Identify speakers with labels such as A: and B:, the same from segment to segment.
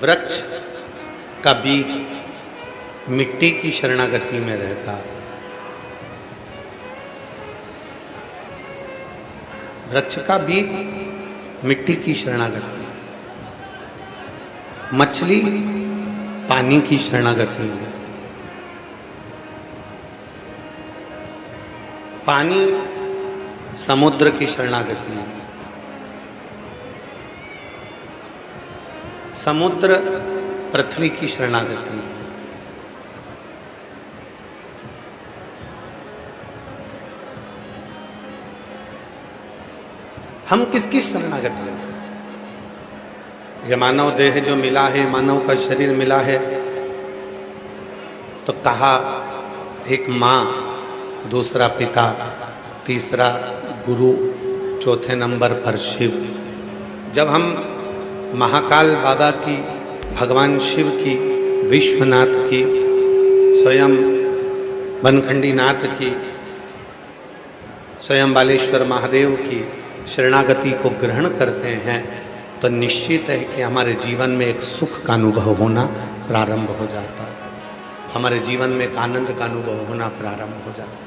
A: वृक्ष का बीज मिट्टी की शरणागति में रहता है। वृक्ष का बीज मिट्टी की शरणागति, मछली पानी की शरणागति में, पानी समुद्र की शरणागति में, समुद्र पृथ्वी की शरणागति में, हम किसकी शरणागति में? ये मानव देह जो मिला है, मानव का शरीर मिला है, तो कहा एक माँ, दूसरा पिता, तीसरा गुरु, चौथे नंबर पर शिव। जब हम महाकाल बाबा की, भगवान शिव की, विश्वनाथ की, स्वयं बनखंडी नाथ की, स्वयं बालेश्वर महादेव की शरणागति को ग्रहण करते हैं तो निश्चित है कि हमारे जीवन में एक सुख का अनुभव होना प्रारंभ हो जाता है, हमारे जीवन में एक आनंद का अनुभव होना प्रारंभ हो जाता है।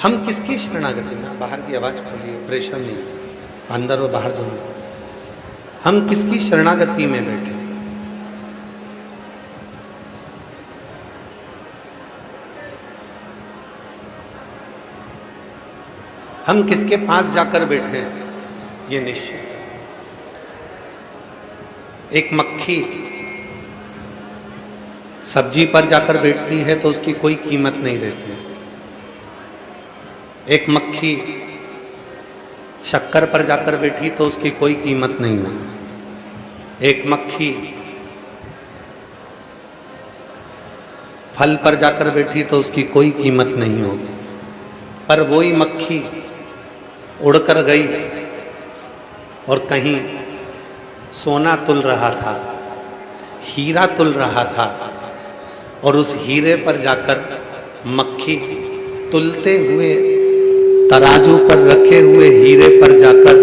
A: हम किसकी शरणागति में? बाहर की आवाज खोलिए, प्रेशर नहीं, अंदर और बाहर दोनों। हम किसकी शरणागति में बैठे? हम किसके पास जाकर बैठे हैं ये निश्चित है। एक मक्खी सब्जी पर जाकर बैठती है तो उसकी कोई कीमत नहीं रहती है। एक मक्खी शक्कर पर जाकर बैठी तो उसकी कोई कीमत नहीं होगी। एक मक्खी फल पर जाकर बैठी तो उसकी कोई कीमत नहीं होगी। पर वही मक्खी उड़कर गई और कहीं सोना तुल रहा था, हीरा तुल रहा था, और उस हीरे पर जाकर मक्खी तुलते हुए, तराजू पर रखे हुए हीरे पर जाकर,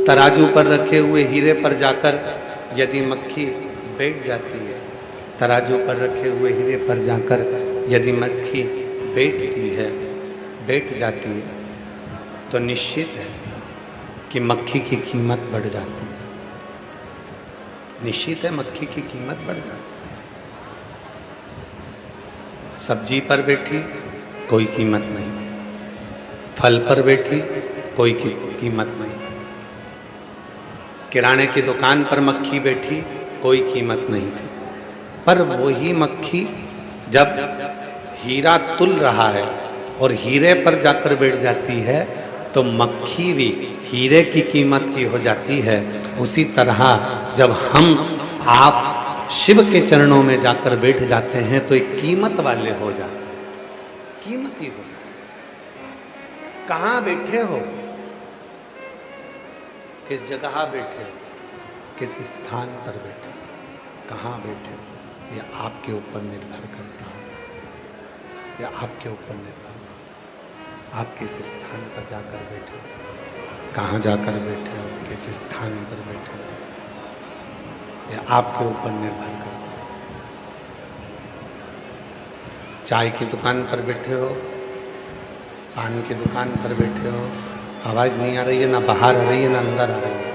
A: तराजू पर रखे हुए हीरे पर जाकर यदि मक्खी बैठ जाती है, तराजू पर रखे हुए हीरे पर जाकर यदि मक्खी बैठती है, बैठ जाती है, तो निश्चित है कि मक्खी की कीमत बढ़ जाती है। निश्चित है मक्खी की कीमत बढ़ जाती है। सब्जी पर बैठी कोई कीमत नहीं, फल पर बैठी कोई कीमत नहीं, किराने की दुकान पर मक्खी बैठी कोई कीमत नहीं थी। पर वही मक्खी जब हीरा तुल रहा है और हीरे पर जाकर बैठ जाती है तो मक्खी भी हीरे की कीमत की हो जाती है। उसी तरह जब हम आप शिव के चरणों में जाकर बैठ जाते हैं तो एक कीमत वाले हो जाते हैं, कीमती हो। कहाँ बैठे हो, किस जगह बैठे हो, किस स्थान पर बैठे हो, कहाँ बैठे हो, यह आपके ऊपर निर्भर करता है, यह आपके ऊपर निर्भर। आप किस स्थान पर जाकर बैठे हो, कहाँ जाकर बैठे हो, किस स्थान पर बैठे हो, यह आपके ऊपर निर्भर करता है। चाय की दुकान पर बैठे हो, पान की दुकान पर बैठे हो, आवाज़ नहीं आ रही है, ना बाहर आ रही है ना अंदर आ रही है।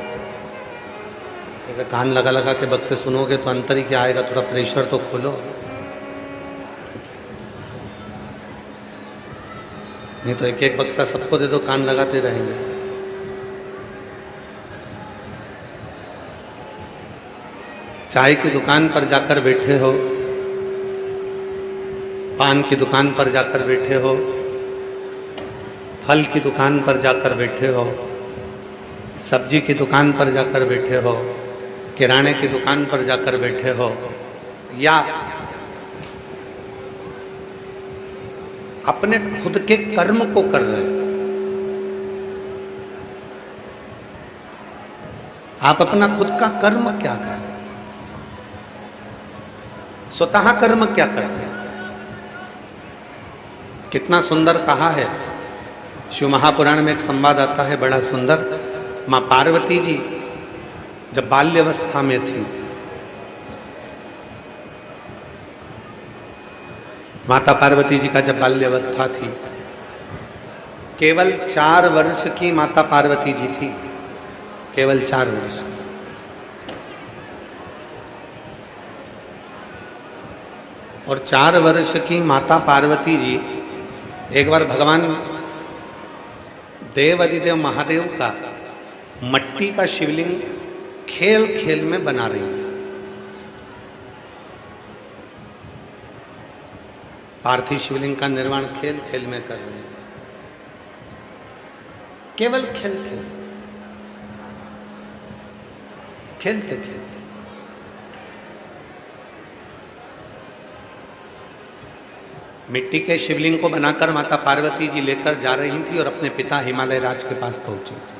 A: जैसे कान लगा लगा के बक्से सुनोगे तो अंतर ही क्या आएगा, थोड़ा प्रेशर तो खोलो। नहीं तो एक एक बक्सा सबको दे दो, कान लगाते रहेंगे। चाय की दुकान पर जाकर बैठे हो, पान की दुकान पर जाकर बैठे हो, फल की दुकान पर जाकर बैठे हो, सब्जी की दुकान पर जाकर बैठे हो, किराने की दुकान पर जाकर बैठे हो, या अपने खुद के कर्म को कर रहे हो। आप अपना खुद का कर्म क्या कर रहे हैं, स्वतः कर्म क्या कर रहे हैं। कितना सुंदर कहा है, शिव महापुराण में एक संवाद आता है बड़ा सुंदर। माँ पार्वती जी जब बाल्यावस्था में थी, माता पार्वती जी का जब बाल्यावस्था थी, केवल 4 वर्ष की माता पार्वती जी थी, केवल 4 वर्ष। और 4 वर्ष की माता पार्वती जी एक बार भगवान देव अधिदेव महादेव का मट्टी का शिवलिंग खेल खेल में बना रही है। पार्थिव शिवलिंग का निर्माण खेल खेल में कर रही थी, केवल खेल खेल, खेलते खेलते मिट्टी के शिवलिंग को बनाकर माता पार्वती जी लेकर जा रही थी और अपने पिता हिमालय राज के पास पहुंची थी।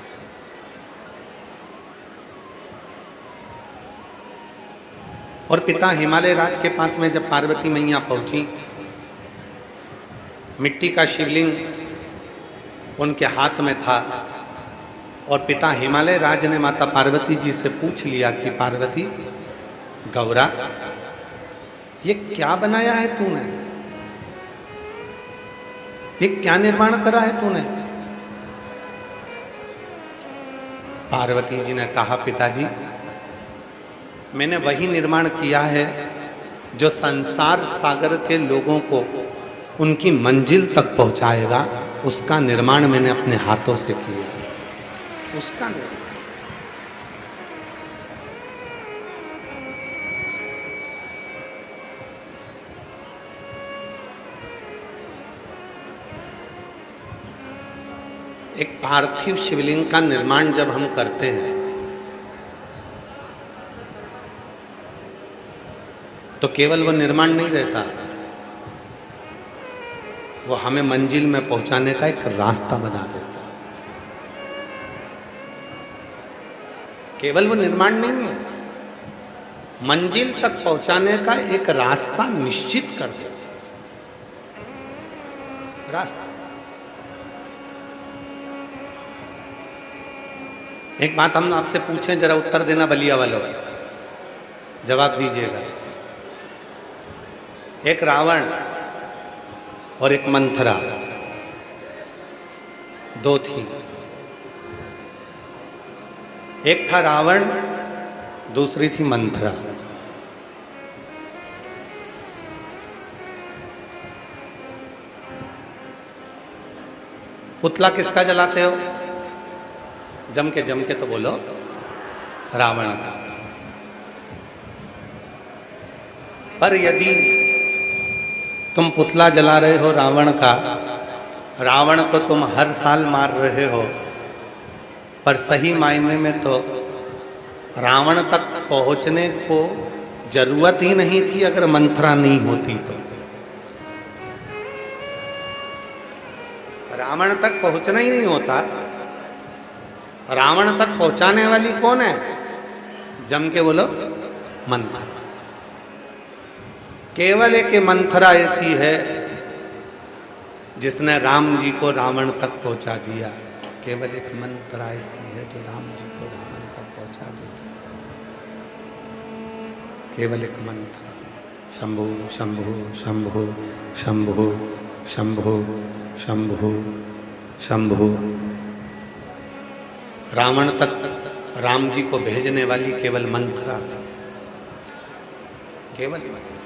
A: और पिता हिमालय राज के पास में जब पार्वती मैया पहुंची, मिट्टी का शिवलिंग उनके हाथ में था और पिता हिमालय राज ने माता पार्वती जी से पूछ लिया कि पार्वती गौरा, ये क्या बनाया है तूने, ये क्या निर्माण करा है तूने? पार्वती जी ने कहा, पिताजी मैंने वही निर्माण किया है जो संसार सागर के लोगों को उनकी मंजिल तक पहुंचाएगा, उसका निर्माण मैंने अपने हाथों से किया। उसका निर्माण। एक पार्थिव शिवलिंग का निर्माण जब हम करते हैं तो केवल वो निर्माण नहीं रहता, वो हमें मंजिल में पहुंचाने का एक रास्ता बना देता। केवल वो निर्माण नहीं है, मंजिल तक पहुंचाने का एक रास्ता निश्चित कर देता। रास्ता। एक बात हम आपसे पूछें, जरा उत्तर देना बलिया वालों, जवाब दीजिएगा। एक रावण और एक मंथरा, 2 थी। एक था रावण, दूसरी थी मंथरा। पुतला किसका जलाते हो? जम के तो बोलो, रावण का। पर यदि तुम पुतला जला रहे हो रावण का, रावण को तुम हर साल मार रहे हो, पर सही मायने में तो रावण तक पहुंचने को जरूरत ही नहीं थी अगर मंथरा नहीं होती तो। रावण तक पहुंचना ही नहीं होता। रावण तक पहुंचाने वाली कौन है? जम के बोलो, मंथरा। केवल एक मंथरा ऐसी है जिसने राम जी को रावण तक पहुंचा दिया। केवल एक मंथरा ऐसी है जो राम जी को रावण तक पहुंचा देती। केवल एक मंथरा। शंभु शंभु शंभु शंभु शंभु शंभु शंभु। रावण तक राम जी को भेजने वाली केवल मंथरा थी, केवल मंथरा।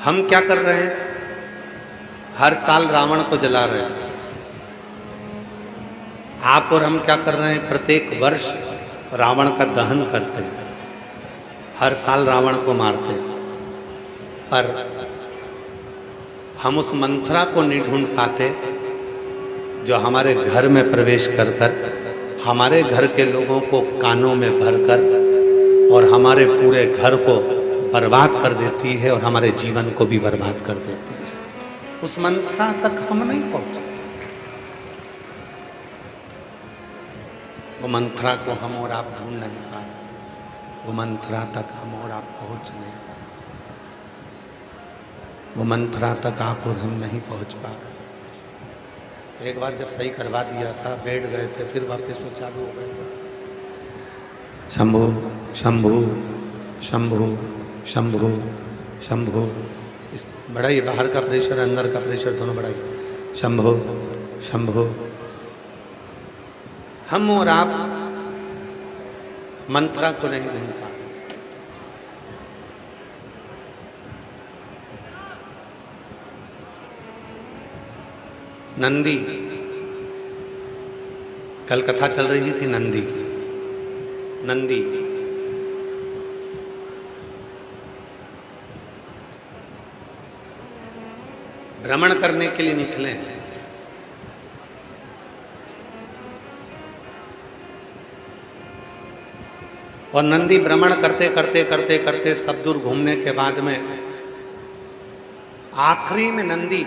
A: हम क्या कर रहे हैं? हर साल रावण को जला रहे हैं। आप और हम क्या कर रहे हैं? प्रत्येक वर्ष रावण का दहन करते हैं, हर साल रावण को मारते हैं। पर हम उस मंथरा को नहीं ढूंढ पाते जो हमारे घर में प्रवेश कर कर हमारे घर के लोगों को कानों में भरकर और हमारे पूरे घर को बर्बाद कर देती है और हमारे जीवन को भी बर्बाद कर देती है। उस मंथरा तक हम नहीं पहुंचे। वो मंथरा को हम और आप ढूंढ नहीं पाए, वो मंथरा तक हम और आप पहुंच नहीं पाए, वो मंथरा तक आप और हम नहीं पहुंच पाए। एक बार जब सही करवा दिया था, बैठ गए थे, फिर वापस वो चालू हो गए। शंभो शंभो शंभो शंभो शंभो। बढ़ाइए, बाहर का प्रेशर अंदर का प्रेशर दोनों बढ़ाइए। शंभो शंभो। हम और आप मंत्रा को नहीं ढूंढ पाते। नंदी, कल कथा चल रही थी नंदी की। नंदी भ्रमण करने के लिए निकले हैं। और नंदी भ्रमण करते करते करते करते सब दूर घूमने के बाद में आखिरी में नंदी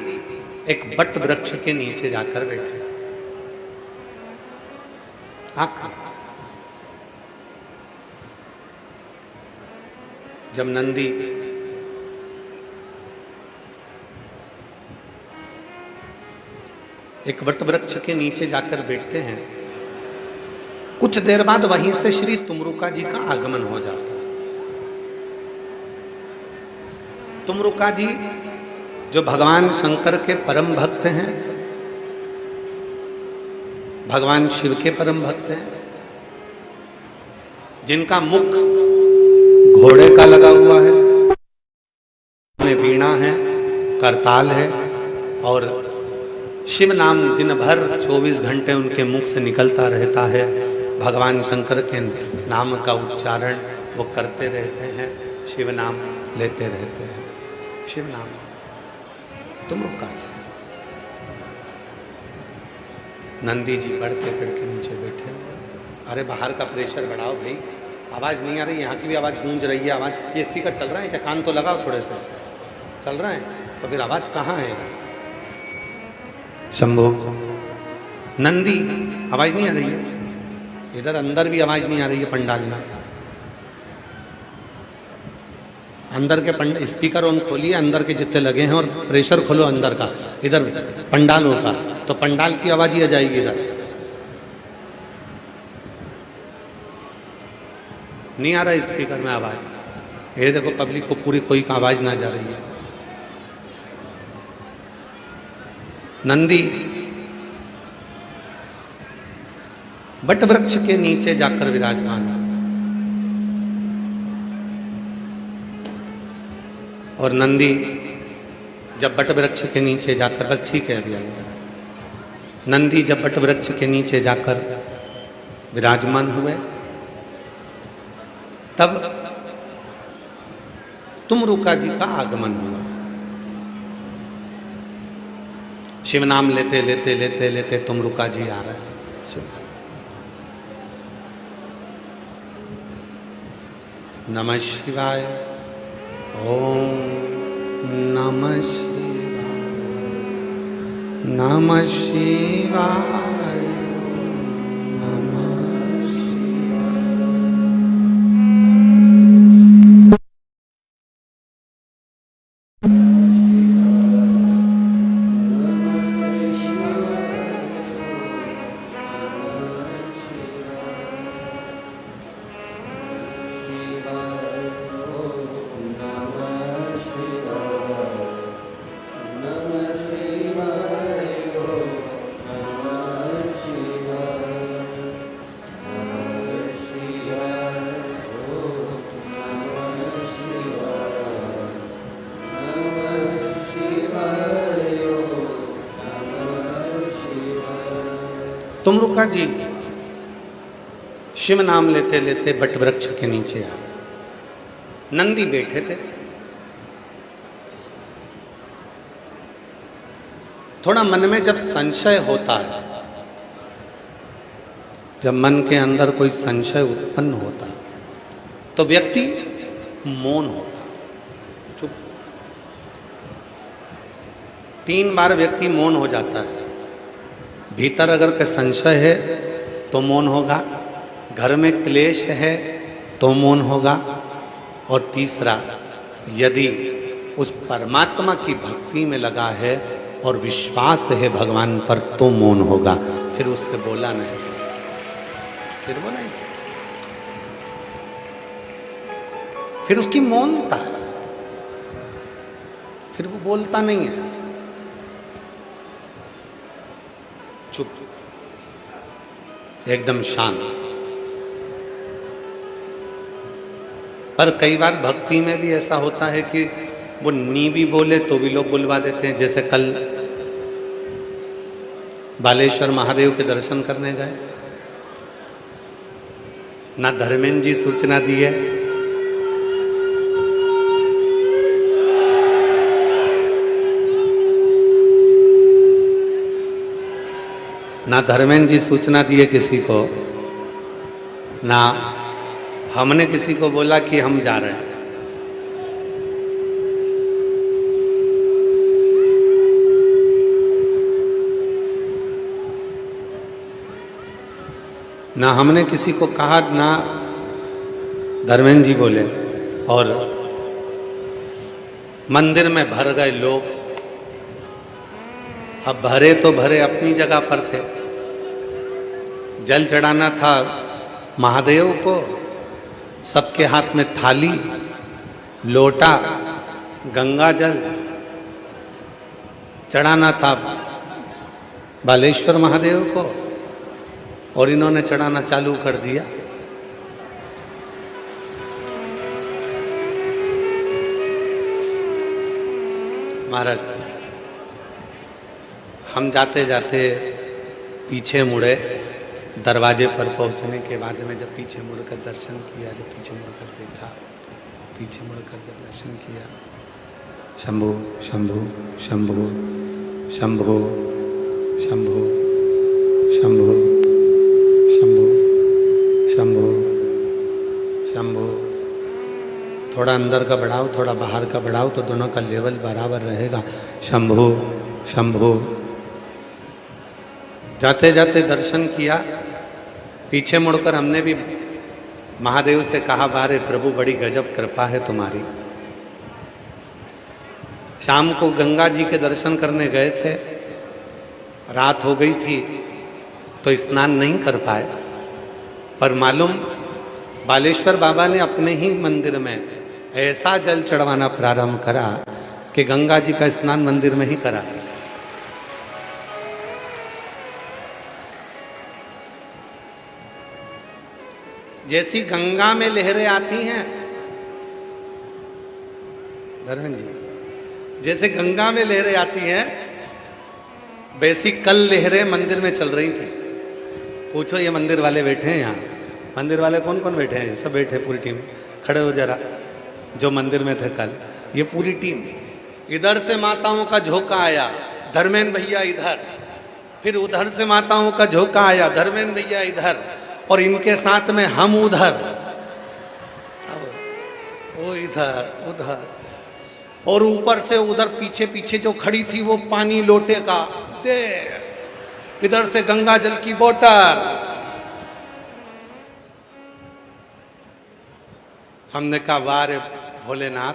A: एक बट वृक्ष के नीचे जाकर बैठे। जब नंदी एक वट वृक्ष के नीचे जाकर बैठते हैं, कुछ देर बाद वहीं से श्री तुमरुका जी का आगमन हो जाता है। तुमरुका जी जो भगवान शंकर के परम भक्त हैं, भगवान शिव के परम भक्त हैं, जिनका मुख घोड़े का लगा हुआ है, में वीणा है, करताल है, और शिव नाम दिन भर 24 घंटे उनके मुख से निकलता रहता है। भगवान शंकर के नाम का उच्चारण वो करते रहते हैं, शिव नाम लेते रहते हैं, शिव नाम। तुमरुका नंदी जी बढ़ के नीचे बैठे। अरे बाहर का प्रेशर बढ़ाओ भाई, आवाज़ नहीं आ रही, यहाँ की भी आवाज़ गूंज रही है। आवाज़, ये स्पीकर चल रहा है क्या? कान तो लगाओ, थोड़े से चल रहा है तो फिर आवाज़ कहाँ है? शंभो। नंदी, आवाज़ नहीं आ रही है, इधर अंदर भी आवाज़ नहीं आ रही है पंडाल में। अंदर के स्पीकर ऑन खोलिए, अंदर के जितने लगे हैं, और प्रेशर खोलो अंदर का, इधर पंडालों का, तो पंडाल की आवाज़ ही आ जाएगी इधर। नहीं आ रहा है स्पीकर में आवाज़। ये देखो पब्लिक को पूरी कोई का आवाज़ ना जा रही है। नंदी बट वृक्ष के नीचे जाकर विराजमान, और नंदी जब बट वृक्ष के नीचे जाकर, बस ठीक है अभी आएंगे। नंदी जब बट वृक्ष के नीचे जाकर विराजमान हुए, तब तुमरुका जी का आगमन हुआ। शिव नाम लेते लेते लेते लेते तुमरुका जी आ रहे हैं। शिव नमः शिवाय, ओम नमः शिवाय, नमः शिवाय, नमः शिवाय। तुमरुका जी शिव नाम लेते लेते बट वृक्ष के नीचे आ गए। नंदी बैठे थे। थोड़ा मन में जब संशय होता है, जब मन के अंदर कोई संशय उत्पन्न होता है, तो व्यक्ति मौन होता है, चुप। 3 बार व्यक्ति मौन हो जाता है। भीतर अगर का संशय है तो मौन होगा, घर में क्लेश है तो मौन होगा, और तीसरा, यदि उस परमात्मा की भक्ति में लगा है और विश्वास है भगवान पर तो मौन होगा। फिर उससे बोला नहीं, फिर वो नहीं, फिर उसकी मौनता है, फिर वो बोलता नहीं है, चुप, एकदम शांत। पर कई बार भक्ति में भी ऐसा होता है कि वो नी भी बोले तो भी लोग बुलवा देते हैं। जैसे कल बालेश्वर महादेव के दर्शन करने गए, ना धर्मेंद्र जी सूचना दी है, ना धर्मेंद्र जी सूचना दिए किसी को, ना हमने किसी को बोला कि हम जा रहे हैं। ना हमने किसी को कहा, ना धर्मेंद्र जी बोले। और मंदिर में भर गए लोग। अब भरे तो भरे, अपनी जगह पर थे। जल चढ़ाना था महादेव को, सबके हाथ में थाली, लोटा, गंगा जल चढ़ाना था बालेश्वर महादेव को, और इन्होंने चढ़ाना चालू कर दिया। महाराज, हम जाते जाते पीछे मुड़े। दरवाजे पर पहुंचने के बाद में जब पीछे मुड़कर दर्शन किया, जब पीछे मुड़कर देखा, पीछे मुड़कर जब दर्शन किया, शंभु शंभु शंभु शंभु शंभु शंभु शंभु शंभु शंभु। थोड़ा अंदर का बढ़ाओ, थोड़ा बाहर का बढ़ाओ तो दोनों का लेवल बराबर रहेगा। शंभु शंभु। जाते जाते दर्शन किया, पीछे मुड़कर हमने भी महादेव से कहा, बारे प्रभु बड़ी गजब कृपा है तुम्हारी। शाम को गंगा जी के दर्शन करने गए थे, रात हो गई थी तो स्नान नहीं कर पाए। पर मालूम बालेश्वर बाबा ने अपने ही मंदिर में ऐसा जल चढ़वाना प्रारंभ करा कि गंगा जी का स्नान मंदिर में ही करा दिया। जैसी गंगा में लहरें आती हैं धर्मेंद्र जी, जैसे गंगा में लहरें आती हैं, वैसी कल लहरें मंदिर में चल रही थी। पूछो, ये मंदिर वाले बैठे हैं यहाँ, मंदिर वाले कौन कौन बैठे हैं? सब बैठे, पूरी टीम। खड़े हो जरा, जो मंदिर में थे कल, ये पूरी टीम। इधर से माताओं का झोंका आया, धर्मेंद्र भैया इधर, फिर उधर से माताओं का झोंका आया, धर्मेंद्र भैया इधर, और इनके साथ में हम उधर, वो इधर उधर, और ऊपर से उधर पीछे पीछे जो खड़ी थी वो पानी लोटे का दे, इधर से गंगा जल की बोतल। हमने कहा, वारे भोलेनाथ,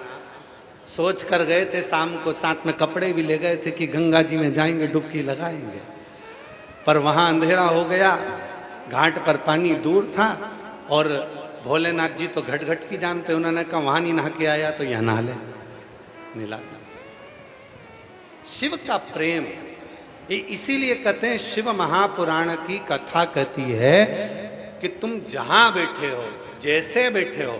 A: सोच कर गए थे शाम को, साथ में कपड़े भी ले गए थे कि गंगा जी में जाएंगे, डुबकी लगाएंगे। पर वहां अंधेरा हो गया, घाट पर पानी दूर था, और भोलेनाथ जी तो घट घट की जानते। उन्होंने कहा, वहां नहीं नहा के आया तो यहां नहा ले। नीला शिव का प्रेम, ये इसीलिए कहते हैं, शिव महापुराण की कथा कहती है कि तुम जहां बैठे हो, जैसे बैठे हो,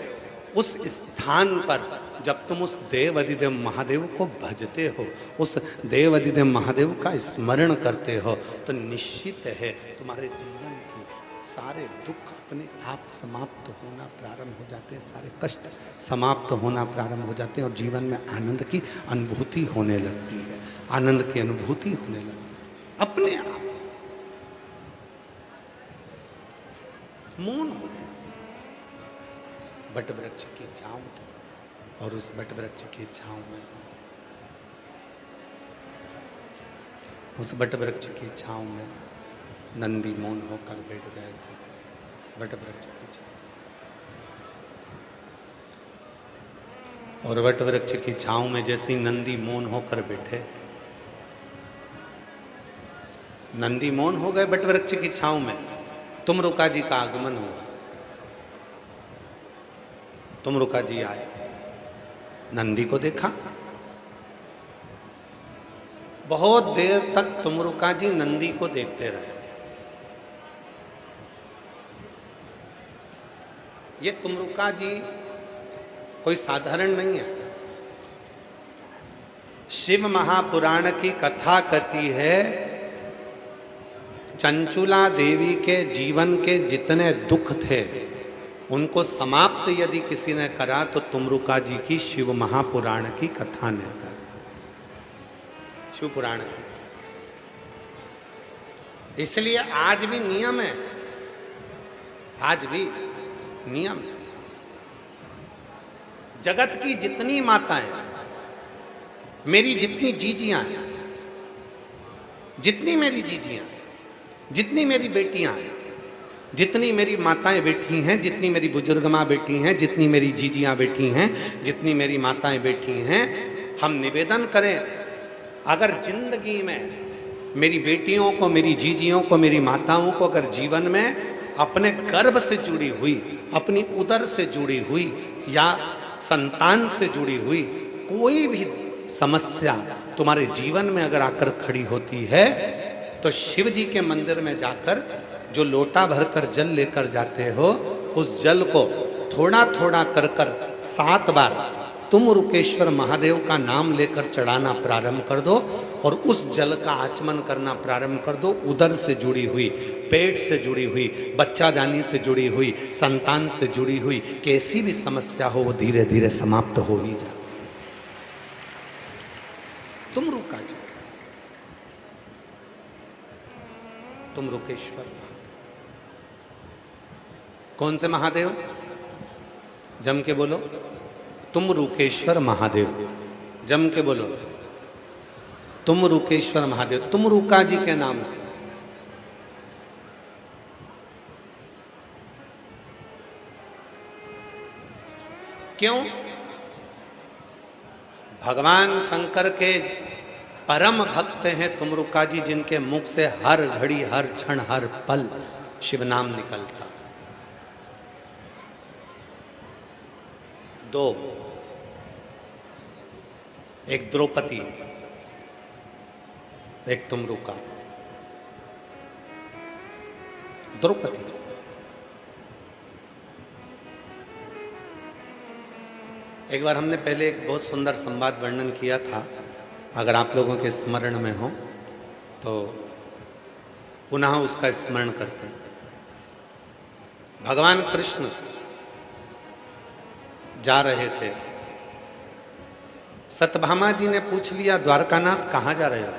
A: उस स्थान पर जब तुम उस देव अधिदेव महादेव को भजते हो, उस देव अधिदेव महादेव का स्मरण करते हो, तो निश्चित है तुम्हारे जीवन के सारे दुख अपने आप समाप्त होना प्रारंभ हो जाते हैं, सारे कष्ट समाप्त होना प्रारंभ हो जाते हैं, और जीवन में आनंद की अनुभूति होने लगती है, आनंद की अनुभूति होने लगती है अपने आप। मौन हो गया, बट वृक्ष की छांव थी, और उस बट वृक्ष की छांव में, उस बट वृक्ष की छांव में नंदी मौन होकर बैठ गए थे, बट वृक्ष की छांव। और वट वृक्ष की छांव में जैसे नंदी मौन होकर बैठे, नंदी मौन हो गए बट वृक्ष की छांव में। तुमरुका जी का आगमन हुआ। तुमरुका जी आए, नंदी को देखा। बहुत देर तक तुमरुका जी नंदी को देखते रहे। ये तुमरुका जी कोई साधारण नहीं है। शिव महापुराण की कथा कहती है, चंचुला देवी के जीवन के जितने दुख थे उनको समाप्त यदि किसी ने करा तो तुमरुका जी की शिव महापुराण की कथा ने करा। शिव पुराण की। इसलिए आज भी नियम है, आज भी नियम है। जगत की जितनी माताएं, मेरी जितनी जीजियां हैं, जितनी मेरी जीजियां, जितनी मेरी बेटियां हैं, जितनी मेरी माताएं बैठी हैं, जितनी मेरी बुजुर्ग माँ बैठी हैं, जितनी मेरी जीजियां बैठी हैं, जितनी मेरी माताएं बैठी हैं, हम निवेदन करें, अगर जिंदगी में मेरी बेटियों को, मेरी जीजियों को, मेरी माताओं को अगर जीवन में अपने गर्भ से जुड़ी हुई, अपनी उदर से जुड़ी हुई या संतान से जुड़ी हुई कोई भी समस्या तुम्हारे जीवन में अगर आकर खड़ी होती है तो शिव जी के मंदिर में जाकर जो लोटा भरकर जल लेकर जाते हो, उस जल को थोड़ा थोड़ा कर 7 बार तुम रुकेश्वर महादेव का नाम लेकर चढ़ाना प्रारंभ कर दो और उस जल का आचमन करना प्रारंभ कर दो। उदर से जुड़ी हुई, पेट से जुड़ी हुई, बच्चा दानी से जुड़ी हुई, संतान से जुड़ी हुई कैसी भी समस्या हो वो धीरे धीरे समाप्त हो ही जाती। तुम रुका जी, तुम रुकेश्वर। कौन से महादेव? जम के बोलो, तुम रुकेश्वर महादेव। जम के बोलो, तुम रुकेश्वर महादेव। तुम रुका जी के नाम से। क्यों? भगवान शंकर के परम भक्त हैं तुमरुका जी, जिनके मुख से हर घड़ी, हर क्षण, हर पल शिव नाम निकलता। 2, एक द्रौपदी, एक तुमरुका। द्रौपदी एक बार हमने पहले एक बहुत सुंदर संवाद वर्णन किया था, अगर आप लोगों के स्मरण में हो तो पुनः उसका स्मरण करते हैं। भगवान कृष्ण जा रहे थे, सत्यभामा जी ने पूछ लिया, द्वारकानाथ कहाँ जा रहे हो?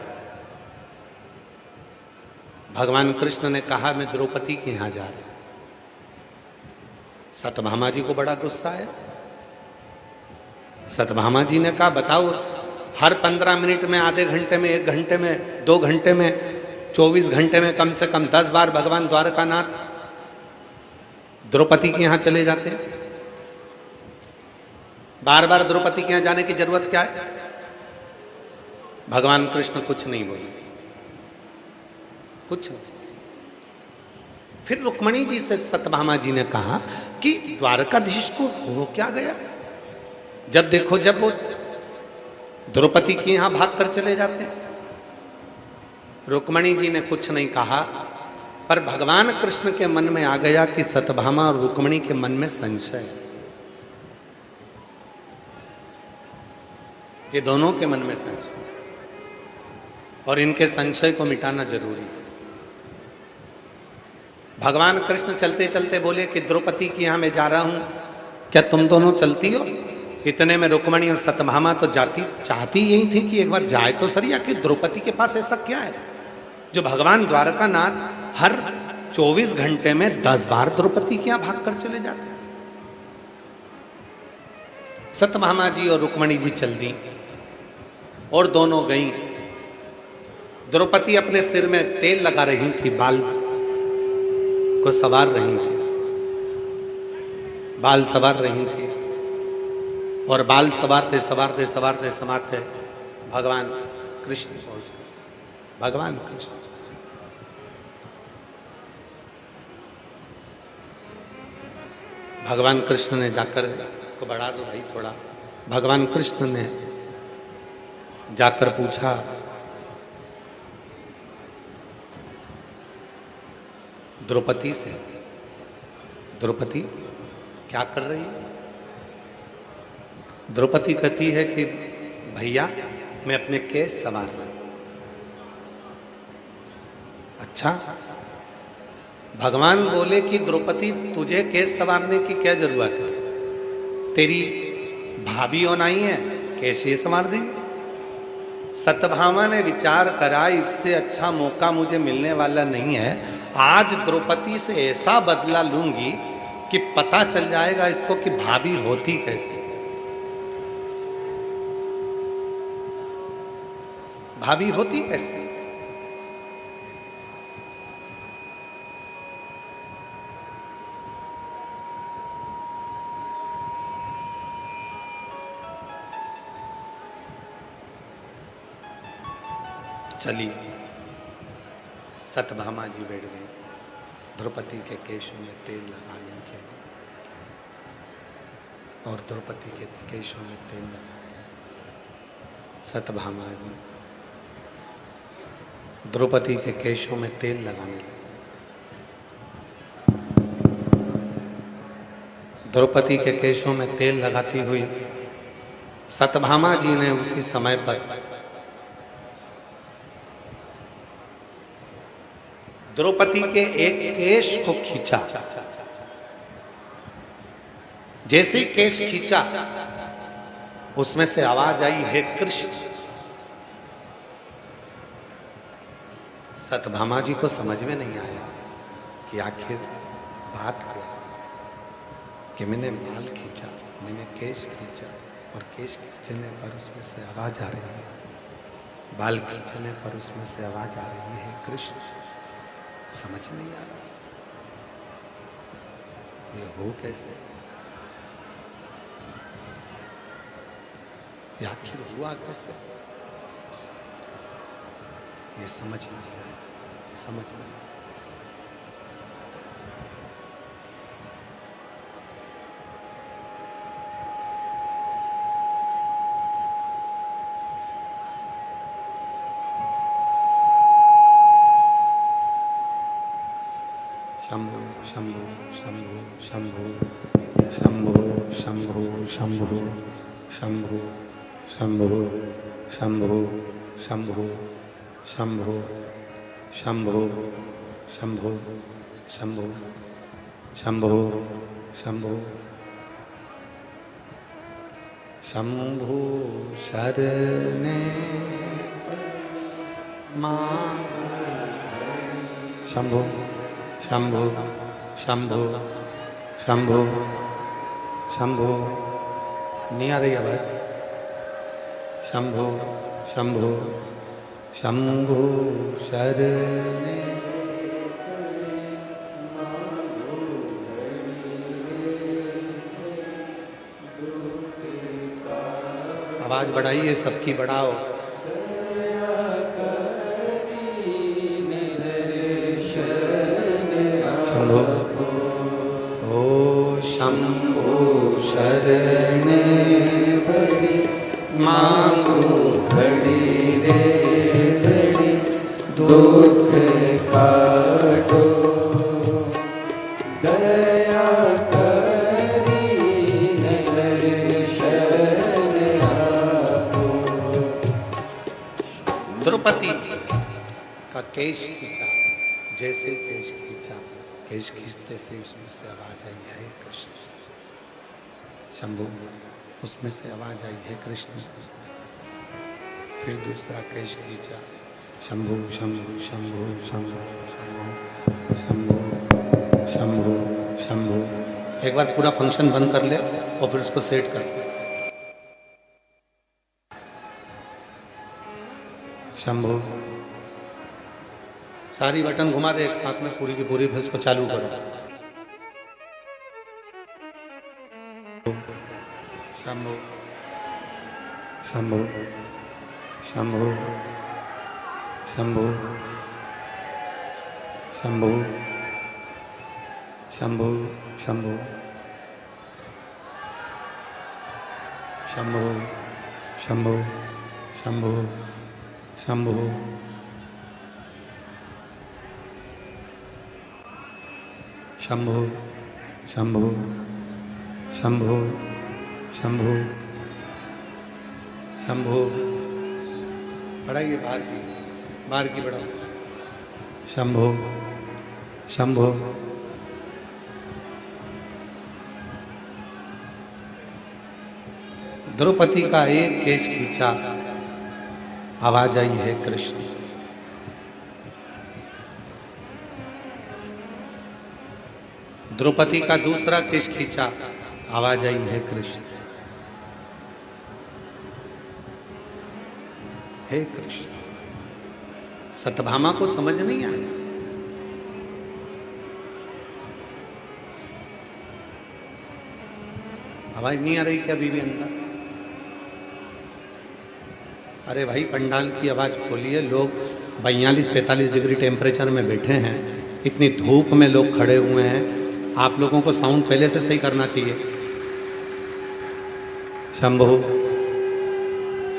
A: भगवान कृष्ण ने कहा, मैं द्रौपदी के यहां जा रहा हूं। सत्यभामा जी को बड़ा गुस्सा आया। सत्यभामा जी ने कहा, बताओ, हर 15 मिनट में, आधे घंटे में, 1 घंटे में, 2 घंटे में, 24 घंटे में कम से कम 10 बार भगवान द्वारकानाथ द्रौपदी के यहां चले जाते हैं। बार बार द्रौपदी के यहां जाने की जरूरत क्या है? भगवान कृष्ण कुछ नहीं बोले, कुछ नहीं। फिर रुक्मणी जी से सत्यभामा जी ने कहा कि द्वारकाधीश को हो क्या गया? जब देखो जब वो द्रौपदी के यहां भागकर चले जाते हैं। रुक्मणी जी ने कुछ नहीं कहा, पर भगवान कृष्ण के मन में आ गया कि सत्यभामा और रुक्मणी के मन में संशय है। ये दोनों के मन में संशय, और इनके संशय को मिटाना जरूरी है। भगवान कृष्ण चलते चलते बोले कि द्रौपदी के यहां मैं जा रहा हूं, क्या तुम दोनों चलती हो? इतने में रुक्मणी और सत्यभामा तो चाहती यही थी कि एक बार जाए तो सही, आखिर द्रौपदी के पास ऐसा क्या है जो भगवान द्वारकानाथ हर 24 घंटे में 10 बार द्रौपदी के यहां भागकर चले जाते हैं। सत्यभामा जी और रुक्मणी जी चल दी और दोनों गई। द्रौपदी अपने सिर में तेल लगा रही थी, बाल को संवार रही थी, बाल संवार रही थी, और बाल संवारते संवारते संवारते संवारते भगवान कृष्ण पहुंच गए। भगवान कृष्ण भगवान कृष्ण ने जाकर, इसको बढ़ा दो भाई थोड़ा, भगवान कृष्ण ने जाकर पूछा, द्रौपदी से, द्रौपदी क्या कर रही है? द्रौपदी कहती है कि भैया मैं अपने केस संवार रही हूं। अच्छा, भगवान बोले कि द्रौपदी तुझे केस संवारने की क्या जरूरत है? तेरी भाभी होना ही है, केस ये संवार देंगे। सत्यभामा ने विचार करा, इससे अच्छा मौका मुझे मिलने वाला नहीं है। आज द्रौपदी से ऐसा बदला लूंगी कि पता चल जाएगा इसको कि भाभी होती कैसी, भाभी होती कैसी। चलिए, सत्यभामा जी बैठ गए द्रौपदी के केशों में तेल लगाने के लिए, और द्रौपदी के केशों में तेल लगा। सत्यभामा जी द्रौपदी के केशों में तेल लगाने लगे। द्रौपदी के केशों में तेल लगाती हुई सत्यभामा जी ने उसी समय पर द्रौपदी के एक केश को खींचा। जैसे ही केश खींचा, उसमें से आवाज आई, हे कृष्ण। सत्यभामा जी को समझ में नहीं आया कि आखिर बात क्या, कि मैंने बाल खींचा, मैंने केश खींचा, और केश खींचने पर उसमें से आवाज आ रही है, बाल खींचने पर उसमें से आवाज आ रही है, हे कृष्ण। समझ नहीं आ रहा ये हो कैसे, ये आखिर हुआ कैसे, ये समझ नहीं आ रहा, समझ नहीं। शंभु शंभु शंभु शंभु शंभु शंभु शंभु शंभु शंभु शंभु शंभु शंभु शंभु शंभु शंभु शंभु शंभु शंभु शरणे मां शंभु शंभु शंभु शंभु शंभु। नहीं आ रही आवाज? शंभु शंभु शंभु शरणे। आवाज बढ़ाइए, सबकी बढ़ाओ। शंभु ओ शंभु शरणे बड़ी मांगू घड़ी रे घड़ी दुख काटो दया करी दर्शन आपो। द्रौपदी का केश खींचा, जैसे केश खींचा, केश खींचते से उसमें से आवाज आई, है कृष्ण। शंभु, उसमें से आवाज आई, है कृष्ण। फिर दूसरा केश खींचा, शंभु शंभु शंभु शंभु शंभु शंभु शंभु। एक बार पूरा फंक्शन बंद कर ले और फिर उसको सेट कर। शंभु, सारी बटन घुमा दे एक साथ में, पूरी की पूरी, फिर उसको चालू करो। शंभु शंभु शंभु शंभु शंभु शंभु शंभु शंभो शंभो शंभो शंभो शंभो शंभो शंभो शंभो शंभो। बढ़ाइए बाहर की बढ़ाओ। शंभो शंभो द्रौपदी का एक केश खींचा, आवाज आई है कृष्ण। द्रौपदी का दूसरा केश खींचा, आवाज आई है कृष्ण। हे कृष्ण। सत्यभामा को समझ नहीं आया। आवाज नहीं आ रही क्या अभी भी अंदर? अरे भाई पंडाल की आवाज खोलिए। लोग 42-45 डिग्री टेम्परेचर में बैठे हैं, इतनी धूप में लोग खड़े हुए हैं। आप लोगों को साउंड पहले से सही करना चाहिए। शंभो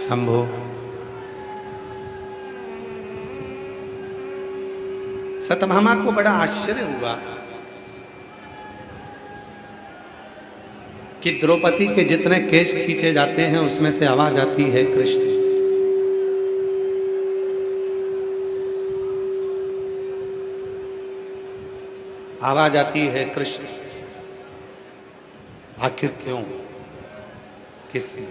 A: शंभो। सत्यभामा को बड़ा आश्चर्य हुआ कि द्रौपदी के जितने केश खींचे जाते हैं उसमें से आवाज आती है कृष्ण। आवाज आती है कृष्ण। आखिर क्यों? किसने?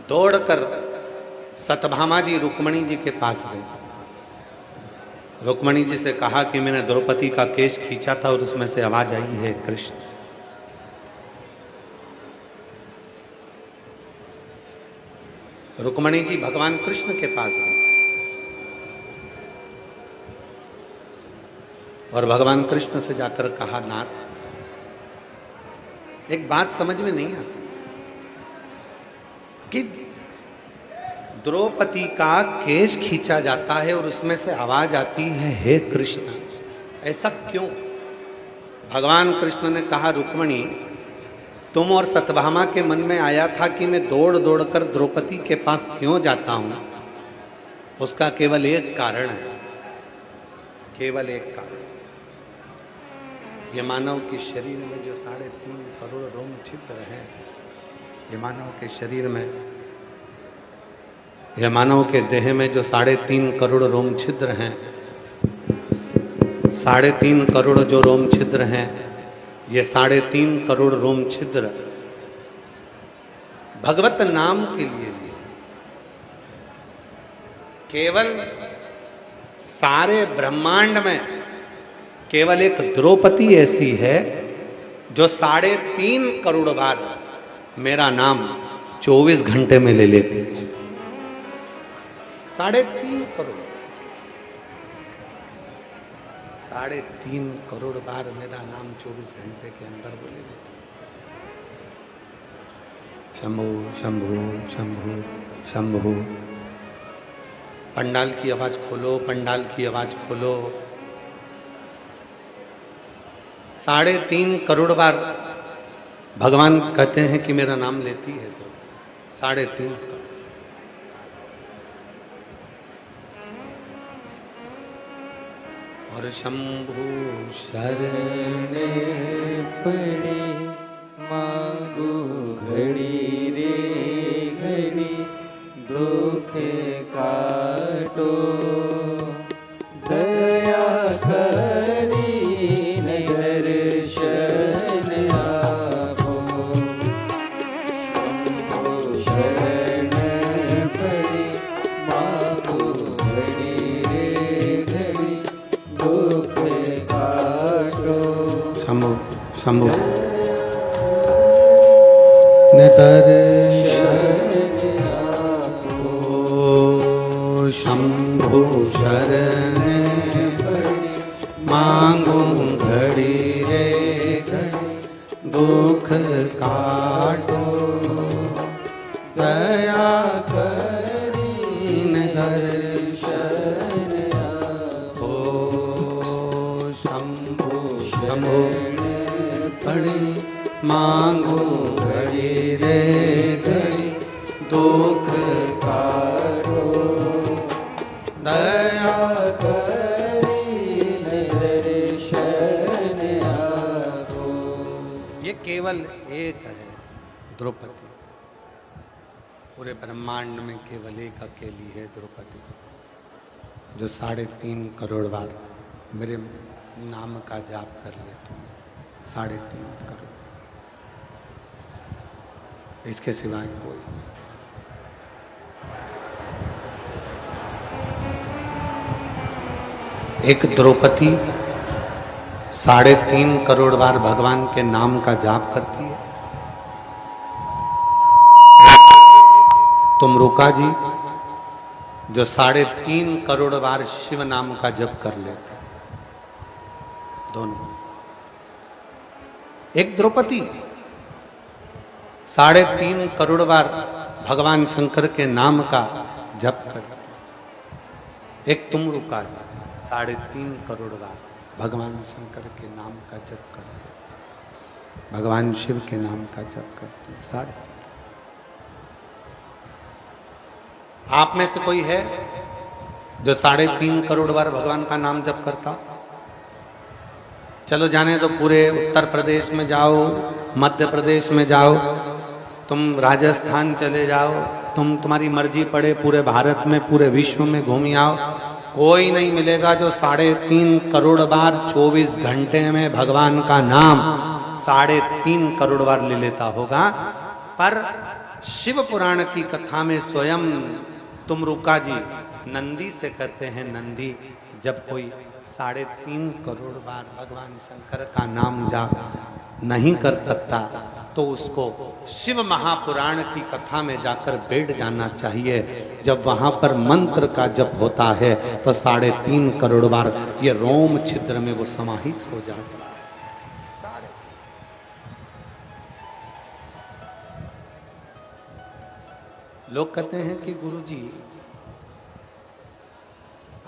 A: दौड़कर सत्यभामा जी रुक्मणी जी के पास गए। रुक्मणी जी से कहा कि मैंने द्रौपदी का केश खींचा था और उसमें से आवाज आई है कृष्ण। रुक्मणी जी भगवान कृष्ण के पास गए और भगवान कृष्ण से जाकर कहा, नाथ, एक बात समझ में नहीं आती कि द्रौपदी का केश खींचा जाता है और उसमें से आवाज आती है हे कृष्ण, ऐसा क्यों? भगवान कृष्ण ने कहा, रुक्मणी, तुम और सत्यभामा के मन में आया था कि मैं दौड़ दौड़ कर द्रौपदी के पास क्यों जाता हूं, उसका केवल एक कारण है, केवल एक कारण। ये मानव के शरीर में जो 3.5 करोड़ रोम छिद्र हैं, ये मानव के शरीर में, ये मानव के देह में जो 3.5 करोड़ रोम छिद्र हैं, 3.5 करोड़ जो रोम छिद्र हैं, ये 3.5 करोड़ रोम छिद्र भगवत नाम के लिए केवल सारे ब्रह्मांड में केवल एक द्रौपदी ऐसी है जो 3.5 करोड़ बार मेरा नाम 24 घंटे में ले लेती है। 3.5 करोड़, 3.5 करोड़ बार मेरा नाम 24 घंटे के अंदर वो ले लेती है। शंभो शंभो शंभो शंभो। पंडाल की आवाज खोलो, पंडाल की आवाज खोलो। 3.5 करोड़ बार भगवान कहते हैं कि मेरा नाम लेती है, तो 3.5 और शंभु
B: शरण पड़े मांगो घड़ी रे घड़ी, दुख काटो दया करी दर्शन आपो। शरण पड़े मांगो घड़ी रे घड़ी, दुख काटो।
A: शंभु शंभु दर्शन आपो। शंभु शरण मांगो घड़ी रे घड़ी, दुख काटो दया करीन दर्शन आपो। शंभु शंभु पड़ी मांगो घड़ी रे घड़ी दुख
B: काटो
A: दया
B: करी दर्शन आपो।
A: ये केवल एक है द्रौपदी, पूरे ब्रह्मांड में केवल एक अकेली है द्रौपदी, जो 3.5 करोड़ बार मेरे नाम का जाप कर लेती है। 3.5 करोड़, इसके सिवाय कोई नहीं। एक द्रौपदी 3.5 करोड़ बार भगवान के नाम का जाप करती है। तुमरुका जी जो 3.5 करोड़ बार शिव नाम का जप कर लेते, दोनों। एक द्रौपदी 3.5 करोड़ बार भगवान शंकर के नाम का जप करती। एक तुमरुका जी 3.5 करोड़ बार भगवान शंकर के नाम का जप करते, भगवान शिव के नाम का जप करते। 3.5। आप में से कोई है जो 3.5 करोड़ बार भगवान का नाम जप करता? चलो जाने तो पूरे उत्तर प्रदेश में जाओ, मध्य प्रदेश में जाओ, तुम राजस्थान चले जाओ, तुम्हारी मर्जी पड़े, पूरे भारत में पूरे विश्व में घूम आओ, कोई नहीं मिलेगा जो 3.5 करोड़ बार 24 घंटे में भगवान का नाम 3.5 करोड़ बार ले लेता होगा। पर शिव पुराण की कथा में स्वयं तुमरुका जी नंदी से कहते हैं, नंदी जब कोई 3.5 करोड़ बार भगवान शंकर का नाम जाप नहीं कर सकता तो उसको शिव महापुराण की कथा में जाकर बैठ जाना चाहिए। जब वहां पर मंत्र का जप होता है तो 3.5 करोड़ बार ये रोम छिद्र में वो समाहित हो जाता है। लोग कहते हैं कि गुरुजी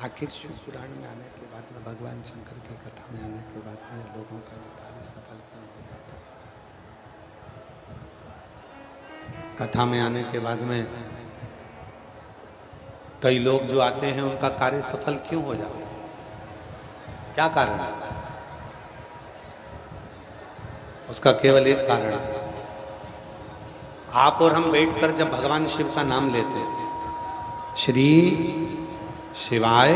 A: आखिर शिव पुराण में आने के बाद में, भगवान शंकर की कथा में आने के बाद में लोगों का कार्य सफल क्यों हो जाता है? कथा में आने के बाद में कई लोग जो आते हैं उनका कार्य सफल क्यों हो जाता है? क्या कारण है? उसका केवल एक कारण है। आप और हम बैठकर जब भगवान शिव का नाम लेते हैं, श्री शिवाय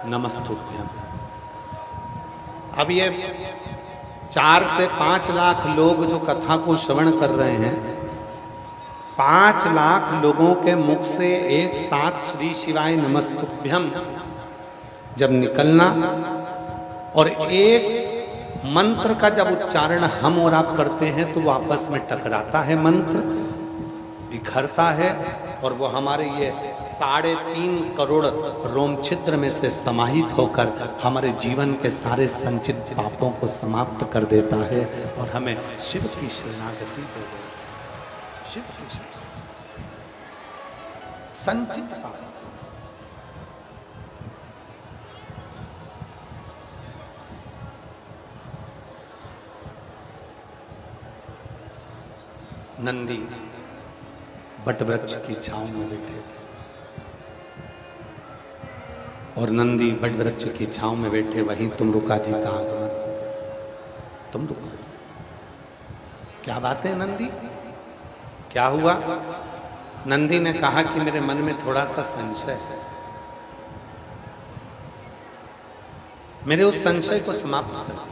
A: नमस्तुभ्यम, अब ये 4 से 5 लाख लोग जो कथा को श्रवण कर रहे हैं, 5 लाख लोगों के मुख से एक साथ श्री शिवाय नमस्तुभ्यम जब निकलना और एक मंत्र का जब उच्चारण हम और आप करते हैं तो वो आपस में टकराता है, मंत्र बिखरता है और वो हमारे ये 3.5 करोड़ रोम छिद्र में से समाहित होकर हमारे जीवन के सारे संचित पापों को समाप्त कर देता है और हमें शिव की शरणागति दे देता है। शिव की संचित पाप। नंदी बट वृक्ष की छांव में बैठे थे और नंदी बट वृक्ष की छांव में बैठे वहीं तुमरुका जी का आगमन हो गया। तुमरुका जी, क्या बात है नंदी, क्या हुआ? नंदी ने कहा कि मेरे मन में थोड़ा सा संशय है, मेरे उस संशय को समाप्त कर दो।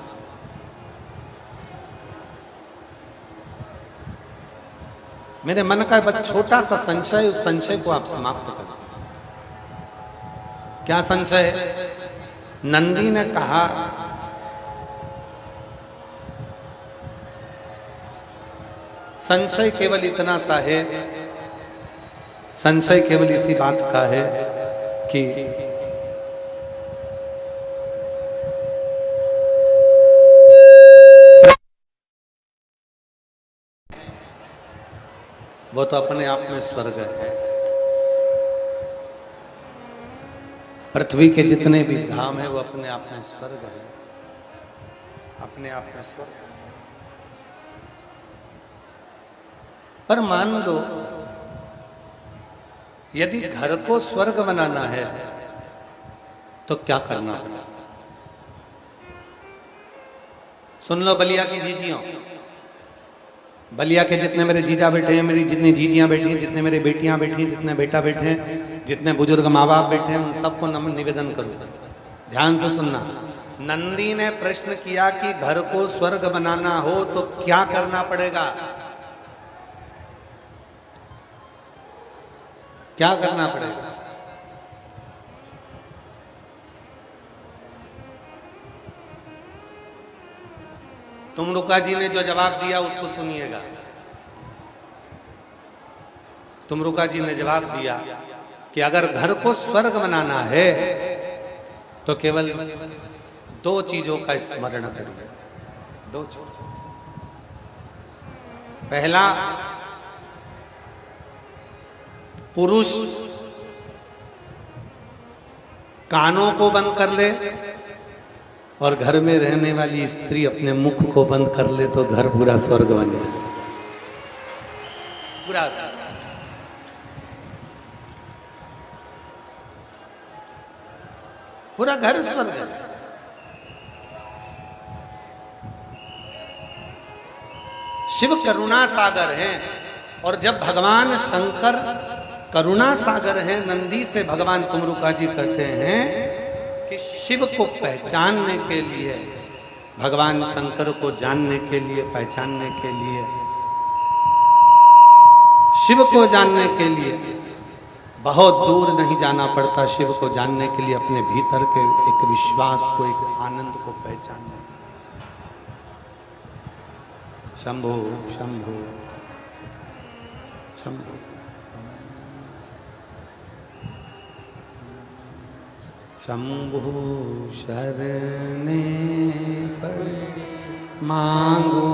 A: मेरे मन का बस छोटा सा संशय, उस संशय को आप समाप्त कर दो। क्या संशय है? नंदी ने कहा, संशय केवल इतना सा है, संशय केवल इसी बात का है कि वो तो अपने आप में स्वर्ग है। पृथ्वी के जितने भी धाम है वो अपने आप में स्वर्ग है, अपने आप में स्वर्ग। पर मान लो यदि घर को स्वर्ग बनाना है तो क्या करना होगा? सुन लो बलिया की जीजियों, बलिया के जितने मेरे जीजा बैठे हैं, मेरी जितनी जीजियां बैठी हैं, जितने मेरे बेटियां बैठी हैं, जितने बेटा बैठे हैं, जितने बुजुर्ग माँ बाप बैठे हैं, उन सबको नमन निवेदन करो, ध्यान से सुनना। नंदी ने प्रश्न किया कि घर को स्वर्ग बनाना हो तो क्या करना पड़ेगा? क्या करना पड़ेगा? तुमरुका जी ने जो जवाब दिया उसको सुनिएगा। तुमरुका जी ने जवाब दिया कि अगर घर को स्वर्ग बनाना है तो केवल दो चीजों का स्मरण करिए। दो चीज। पहला, पुरुष कानों को बंद कर ले और घर में रहने वाली स्त्री अपने मुख को बंद कर ले तो घर पूरा स्वर्ग बन जाए। पूरा पूरा घर स्वर्ग है। शिव करुणा सागर हैं और जब भगवान शंकर करुणा सागर हैं, नंदी से भगवान तुमरुका जी कहते हैं कि शिव को पहचानने के लिए, भगवान शंकर को जानने के लिए, पहचानने के लिए, शिव को जानने के लिए बहुत दूर नहीं जाना पड़ता। शिव को जानने के लिए अपने भीतर के एक विश्वास को, एक आनंद को पहचानना। शंभो शंभो शंभो। शंभु शरणे पड़े मांगू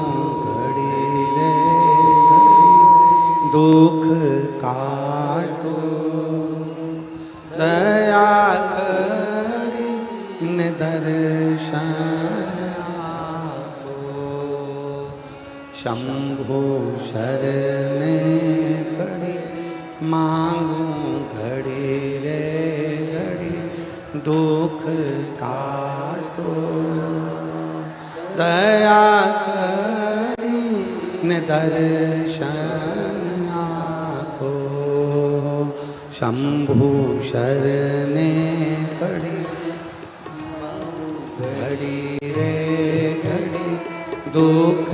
A: घड़ी रे घड़ी, दुख काटो दया करी इन दर्शन आपो। शंभु शरणे पड़े मांगू घड़ी रे घड़ी, दुख काटो दया करी न दर्शन आको। शंभु शरणे पड़ी घड़ी रे घड़ी, दुख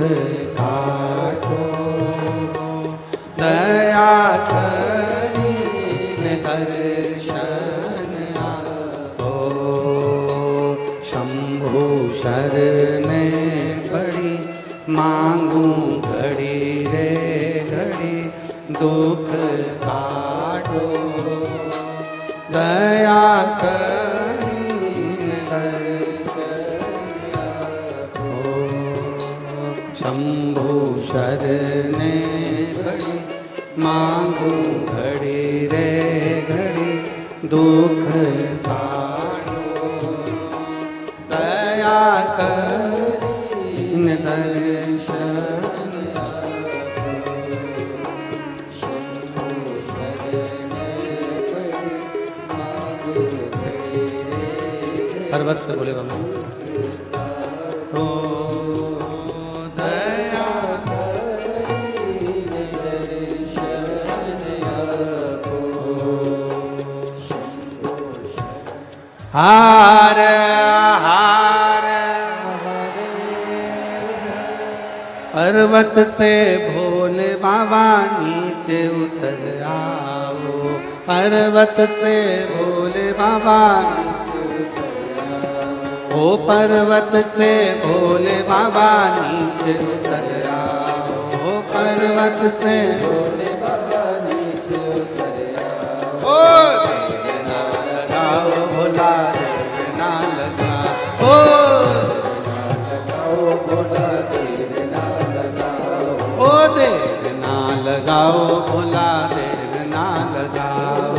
A: काटो दया करी न दर्शन आको। शंभु शरणे पड़ी मांगू घड़ी रे घड़ी, दुख काटो दया करी दर्शन आको। शंभु शरणे पड़ी मांगू घड़ी रे घड़ी, दुख काटो दया करी न दर्शन आको। शंभु शरणे पड़ी मांगू घड़ी रे। हर वर्ष से बोले बाबा ओ दया करी न दर्शन आको। हार हार पर्वत से भोले बाबा नीचे उतर आओ। पर्वत से भोले बाबा नीचे उतर आओ। ओ पर्वत से भोले बाबा नीचे उतर आओ। पर्वत से भोले बाबा नीचे उतर आओ। ओ देर ना लगाओ भोला, देर ना लगाओ। ओ देर ना लगाओ भोला, देर ना लगाओ।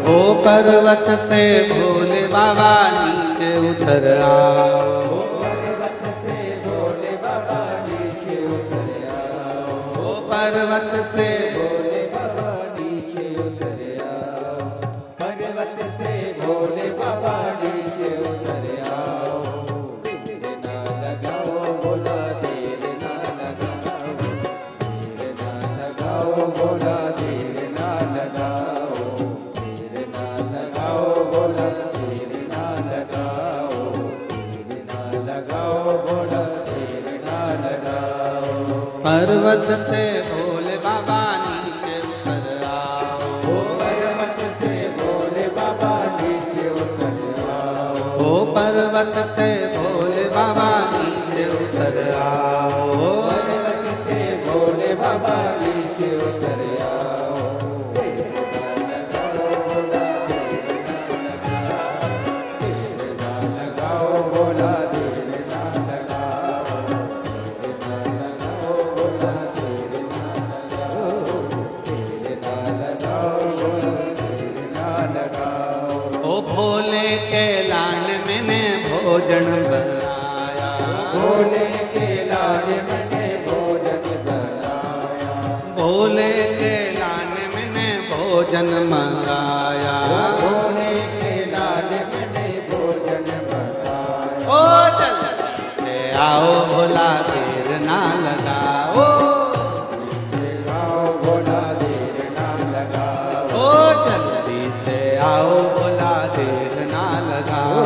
A: ओ पर्वत से भोले बाबा नीचे उतर आओ। पर्वत से भोले बाबा नीचे उतर आओ।
B: ओ पर्वत से भोले बाबा नीचे उतर आओ।
A: ओ पर्वत से भोले बाबा नीचे उतर आओ।
B: पर्वत से भोले बाबा नीचे उतर आओ।
A: भोले के लाल मैंने भोजन बनाया।
B: भोले के लाल मैंने भोजन बनाया।
A: भोले के लाल मैंने भोजन मंगाया।
B: भोले के लाल मैंने भोजन बनाया।
A: ओ जल्दी से आओ भोला देर ना लगाओ।
B: आओ भोला देर ना लगाओ।
A: ओ जल्दी से आओ भोला देर ना लगाओ।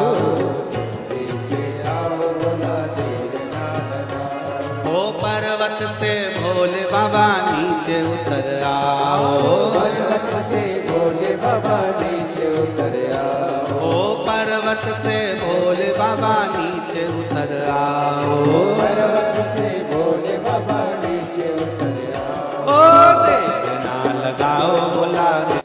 A: ओ पर्वत से भोले बाबा नीचे उतर आओ।
B: पर्वत से भोले बाबा नीचे उतर आओ।
A: ओ पर्वत से भोले बाबा नीचे उतर आओ।
B: पर्वत से भोले बाबा नीचे उतर आओ।
A: ओ देर ना लगाओ भोला देर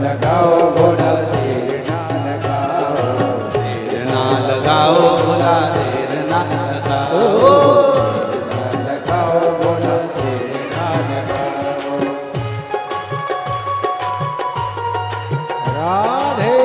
B: लगाओ भोला देर ना लगाओ।
A: देर ना लगाओ भोला देर ना लगाओ।
B: लगाओ भोला देर ना लगाओ। राधे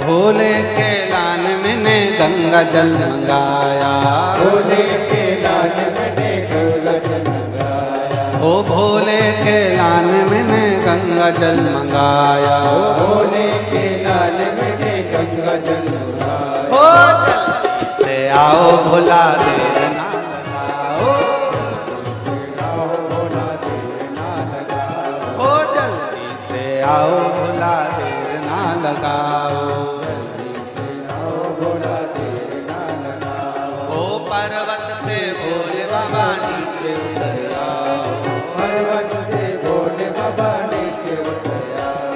A: भोले के लान मैंने गंगा जल मंगाया।
B: भोले के लाल मैंने गंगा जल मंगाया।
A: ओ भोले के लान मैंने गंगा जल मंगाया।
B: भोले के लाल मैंने गंगा जल मंगाया।
A: ओ जल्दी से आओ भोला देर ना लगाओ।
B: आओ भोला देर ना लगाओ।
A: ओ जल्दी से आओ भोला देर ना लगाओ।
B: आओ भोला देर ना लगाओ।
A: ओ पर्वत से भोले बाबा नीचे उतर आओ।
B: पर्वत से भोले बाबा नीचे उतर आओ।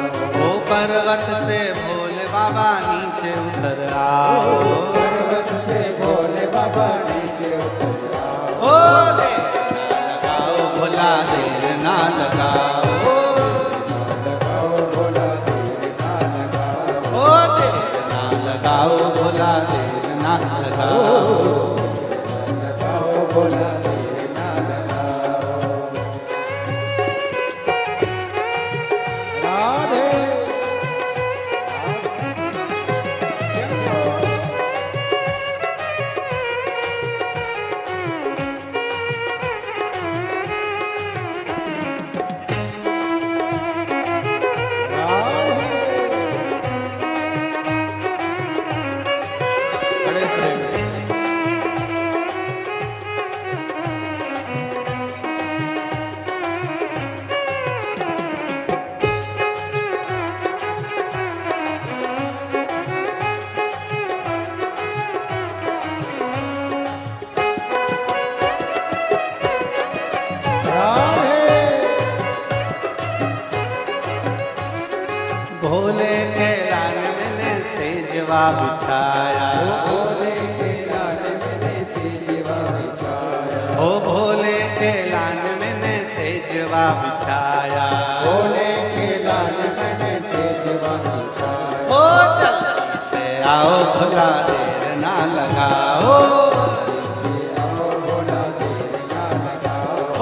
A: ओ पर्वत से भोले बाबा नीचे उतर आओ।
B: पर्वत से भोले बाबा नीचे उतर आओ।
A: ओ देर ना लगाओ भोला देर ना लगाओ।
B: लगाओ भोला देर ना लगाओ।
A: ओ देर ना लगाओ भोला देर ना लगाओ।
B: लगाओ भोला देर ना लगाओ। राधे
A: बड़े प्रेम से भोले के लाल मैंने सेजवा बिछाया।
B: भोले के लाल मैंने सेजवा बिछाया।
A: ओ भोले के लाल मैंने सेजवा बिछाया।
B: भोले के लाल मैंने सेजवा बिछाया।
A: ओ जल्दी से आओ भोला देर ना लगाओ,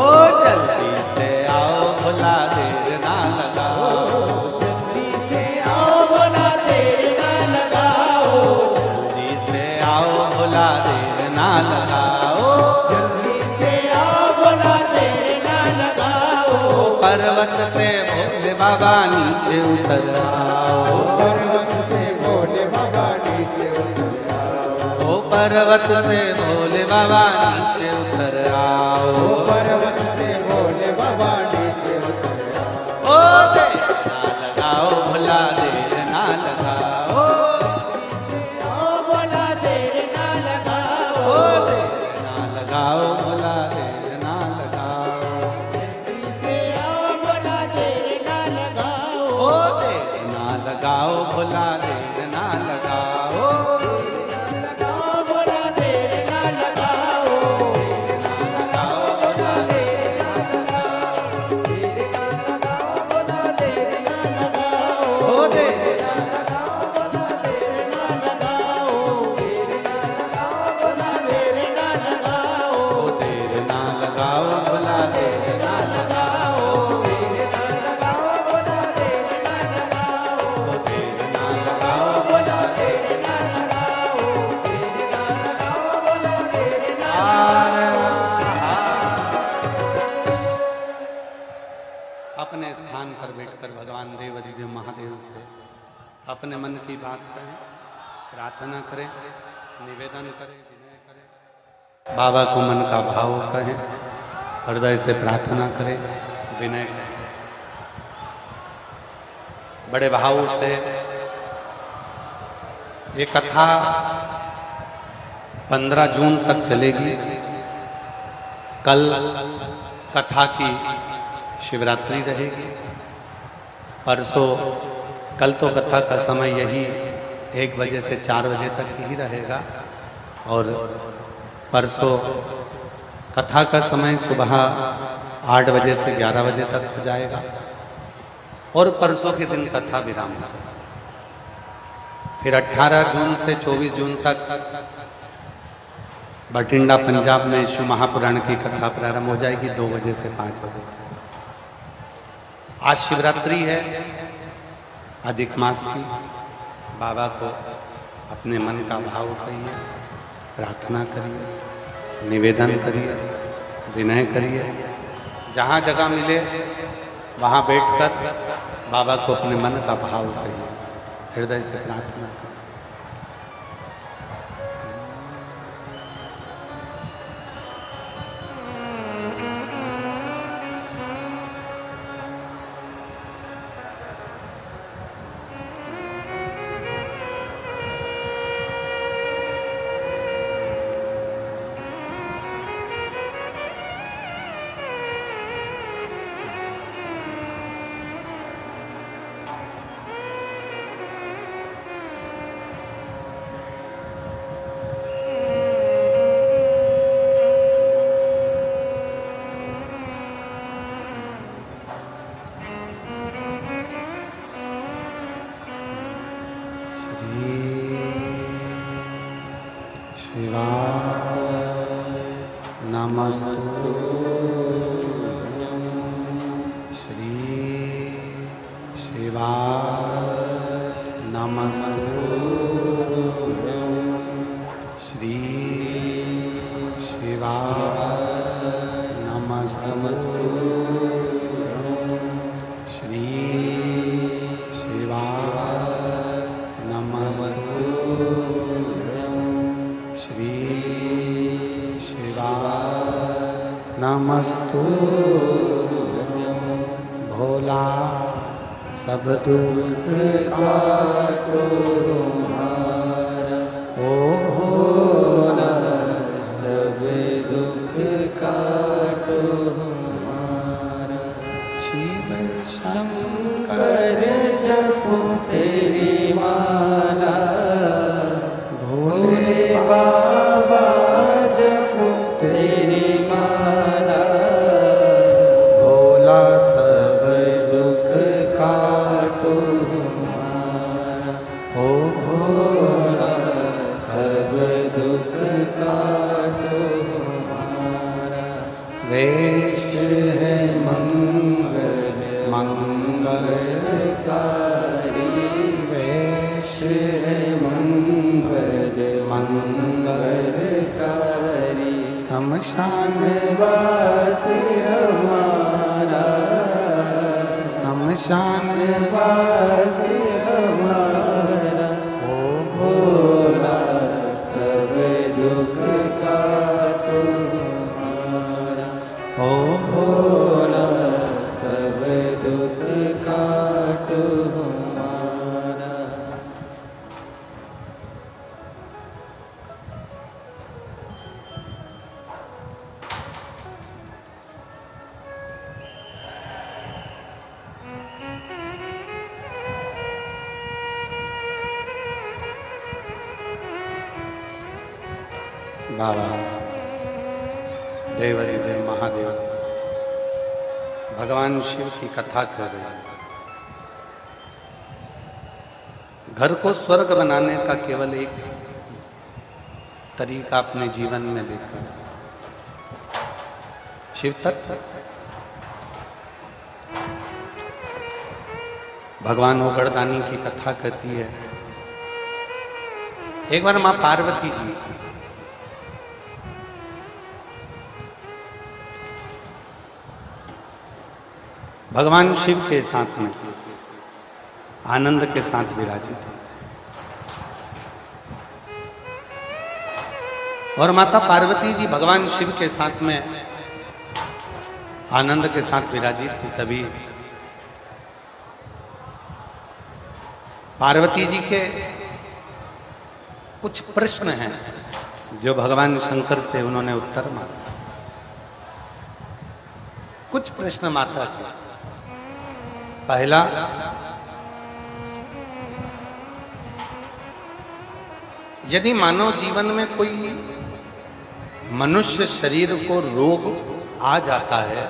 A: ओ जल्दी से आओ भोला देर ना लगाओ,
B: जल्दी से आओ भोला देर ना लगाओ,
A: जल्दी से आओ भोला देर ना लगाओ,
B: जल्दी से आओ भोला देर ना लगाओ।
A: पर्वत से भोले बाबा नीचे उतर आओ,
B: पर्वत से भोले बाबा नीचे उतर आओ,
A: ओ पर्वत से भोले बाबा नीचे उतर आओ,
B: पर्वत से भोले बाबा नीचे उतर आओ।
A: ओ देर ना लगाओ भोला देर ना लगाओ,
B: आओ भोला देर ना लगाओ,
A: ओ देर ना लगाओ भोला देर ना लगाओ,
B: जल्दी से आओ भोला देर ना लगाओ,
A: ओ देर ना लगाओ भोला देर ना लगाओ,
B: लगाओ भोला देर ना लगाओ,
A: लगाओ भोला देर ना
B: लगाओ भोला देर ना लगाओ,
A: ओ देर ना
B: भोला देर ना लगाओ, भोला देर ना लगाओ,
A: ओ देर ना लगाओ भोला देर ना लगाओ,
B: लगाओ भोला देर ना लगाओ,
A: ओ देर ना लगाओ भोला देर ना
B: लगाओ भोला देर ना।
A: अपने स्थान पर बैठकर भगवान देव अधिदेव महादेव से अपने मन की बात करें, प्रार्थना करें, निवेदन करें, विनय करें, बाबा को मन का भाव कहें, हृदय से प्रार्थना करें, विनय करें, बड़े भाव से। ये कथा 15 जून तक चलेगी। कल कथा की शिवरात्रि रहेगी, परसों कल तो कथा का समय यही 1 बजे से 4 बजे तक ही रहेगा, और परसों कथा का समय सुबह 8 बजे से 11 बजे तक हो जाएगा, और परसों के दिन कथा विराम हो जाएगा। फिर 18 जून से 24 जून तक बठिंडा पंजाब में शिव महापुराण की कथा प्रारंभ हो जाएगी 2 बजे से 5 बजे। आज शिवरात्रि है, अधिक मास की। बाबा को अपने मन का भाव कहिए, प्रार्थना करिए, निवेदन करिए, विनय करिए, जहाँ जगह मिले वहाँ बैठकर बाबा को अपने मन का भाव कहिए, हृदय से प्रार्थना करिए। नमस्तु श्री शिवाय नमस्तु श्री शिवाय नमस्तु श्री शिवाय नमस्तु श्री नमस्तु भोला सब दुख काटो हमारा, ओ भोला सब दुख काटो हमारा। शिव शंकर जपो तेरी माला, भोले बाबा जपो तेरी माला, भोला सब दुख काटो हमारा, ओ भोला श्मशान
B: वासी हमारा
A: ओ
B: भोला सब दुख काटो हमारा
A: ओ
B: भोला सब दुख काटो हमारा।
A: बाबा देवाधिदेव महादेव भगवान शिव की कथा कर रहे हैं। घर को स्वर्ग बनाने का केवल एक तरीका अपने जीवन में लेकर शिव तत्व भगवान ओगड़दानी की कथा कहती है। एक बार मां पार्वती जी भगवान शिव के साथ में आनंद के साथ विराजित है और माता पार्वती जी भगवान शिव के साथ में आनंद के साथ विराजित थी। तभी पार्वती जी के कुछ प्रश्न हैं जो भगवान शंकर से उन्होंने उत्तर मांगा। कुछ प्रश्न माता के। पहला, यदि मानव जीवन में कोई मनुष्य शरीर को रोग आ जाता है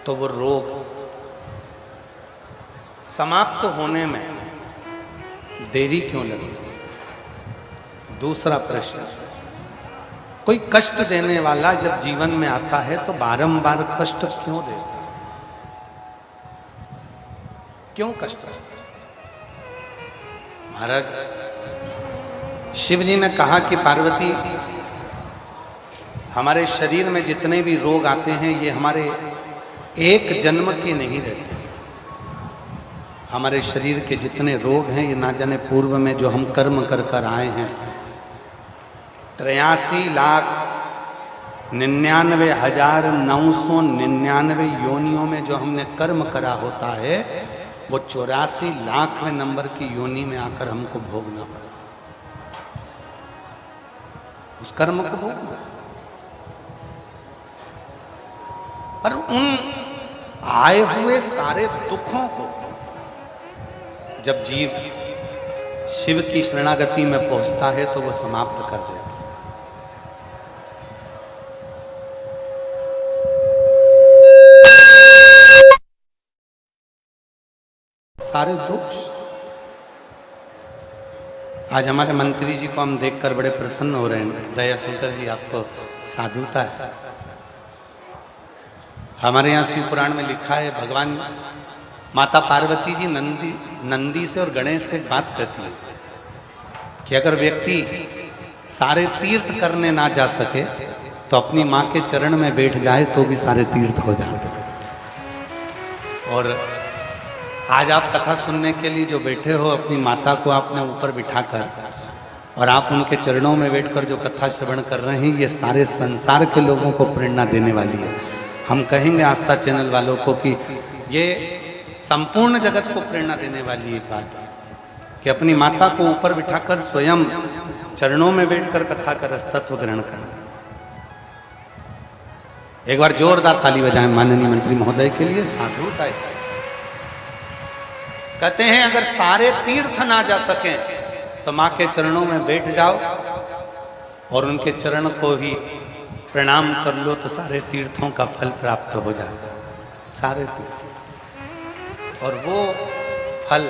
A: तो वो रोग समाप्त होने में देरी क्यों लगती है? दूसरा प्रश्न, कोई कष्ट देने वाला जब जीवन में आता है तो बारंबार कष्ट क्यों देता है? क्यों कष्ट? महाराज शिव जी ने कहा कि पार्वती, हमारे शरीर में जितने भी रोग आते हैं ये हमारे एक जन्म के नहीं रहते। हमारे शरीर के जितने रोग हैं ये ना जाने पूर्व में जो हम कर्म कर कर आए हैं, 83,99,999 योनियों में जो हमने कर्म करा होता है वो 84,00,000वें नंबर की योनि में आकर हमको भोगना पड़ता। उस कर्म को भोगना। पर उन आए हुए सारे दुखों को जब जीव शिव की शरणागति में पहुंचता है तो वो समाप्त कर देता है। सारे दुख। आज हमारे मंत्री जी को हम देखकर बड़े प्रसन्न हो रहे हैं। दया शंकर जी, आपको साधुता है। हमारे यहाँ शिव पुराण में लिखा है, भगवान माता पार्वती जी नंदी से और गणेश से बात करती है कि अगर व्यक्ति सारे तीर्थ करने ना जा सके तो अपनी माँ के चरण में बैठ जाए तो भी सारे तीर्थ हो जाते हैं। और आज आप कथा सुनने के लिए जो बैठे हो, अपनी माता को आपने ऊपर बिठाकर और आप उनके चरणों में बैठकर जो कथा श्रवण कर रहे हैं, ये सारे संसार के लोगों को प्रेरणा देने वाली है। हम कहेंगे आस्था चैनल वालों को कि ये संपूर्ण जगत को प्रेरणा देने वाली एक बात है कि अपनी माता को ऊपर बिठाकर स्वयं चरणों में बैठकर कथा का रसतत्व ग्रहण कर। एक बार जोरदार ताली बजाएं माननीय मंत्री महोदय के लिए। साधुता है। कहते हैं अगर सारे तीर्थ ना जा सकें तो माँ के चरणों में बैठ जाओ और उनके चरण को ही प्रणाम कर लो तो सारे तीर्थों का फल प्राप्त हो जाता है। सारे तीर्थ, और वो फल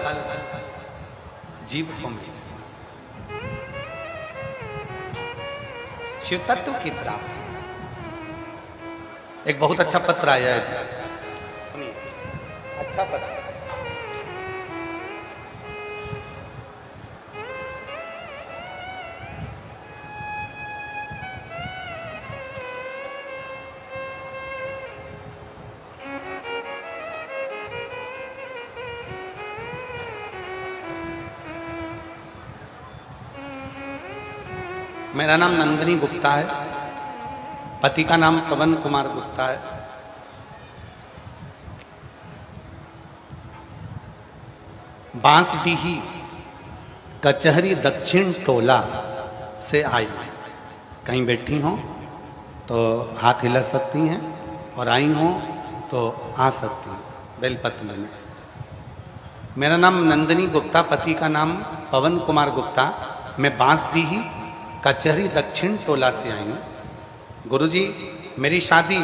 A: जीव को मिले। शिव तत्व की प्राप्ति। एक बहुत अच्छा पत्र आया है, सुनिए। अच्छा पत्र। मेरा नाम नंदिनी गुप्ता है, पति का नाम पवन कुमार गुप्ता है। बांसडीही कचहरी दक्षिण टोला से आई। कहीं बैठी हों तो हाथ हिला सकती हैं और आई हों तो आ सकती हैं बेलपत्र में। मेरा नाम नंदिनी गुप्ता, पति का नाम पवन कुमार गुप्ता। मैं बांसडीही कचहरी दक्षिण टोला से आई हूँ। गुरुजी, मेरी शादी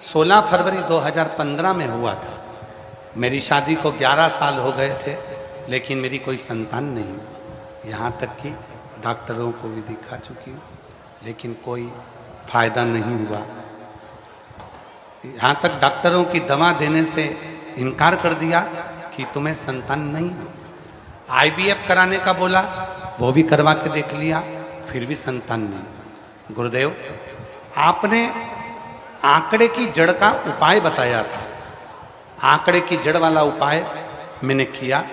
A: 16 फरवरी 2015 में हुआ था। मेरी शादी को 11 साल हो गए थे, लेकिन मेरी कोई संतान नहीं हुई। यहाँ तक कि डॉक्टरों को भी दिखा चुकी हूँ, लेकिन कोई फायदा नहीं हुआ। यहाँ तक डॉक्टरों की दवा देने से इनकार कर दिया कि तुम्हें संतान नहीं है। IVF कराने का बोला, वो भी करवा के देख लिया, फिर भी संतान नहीं। गुरुदेव, आपने आंकड़े की जड़ का उपाय बताया था। आंकड़े की जड़ वाला उपाय मैंने किया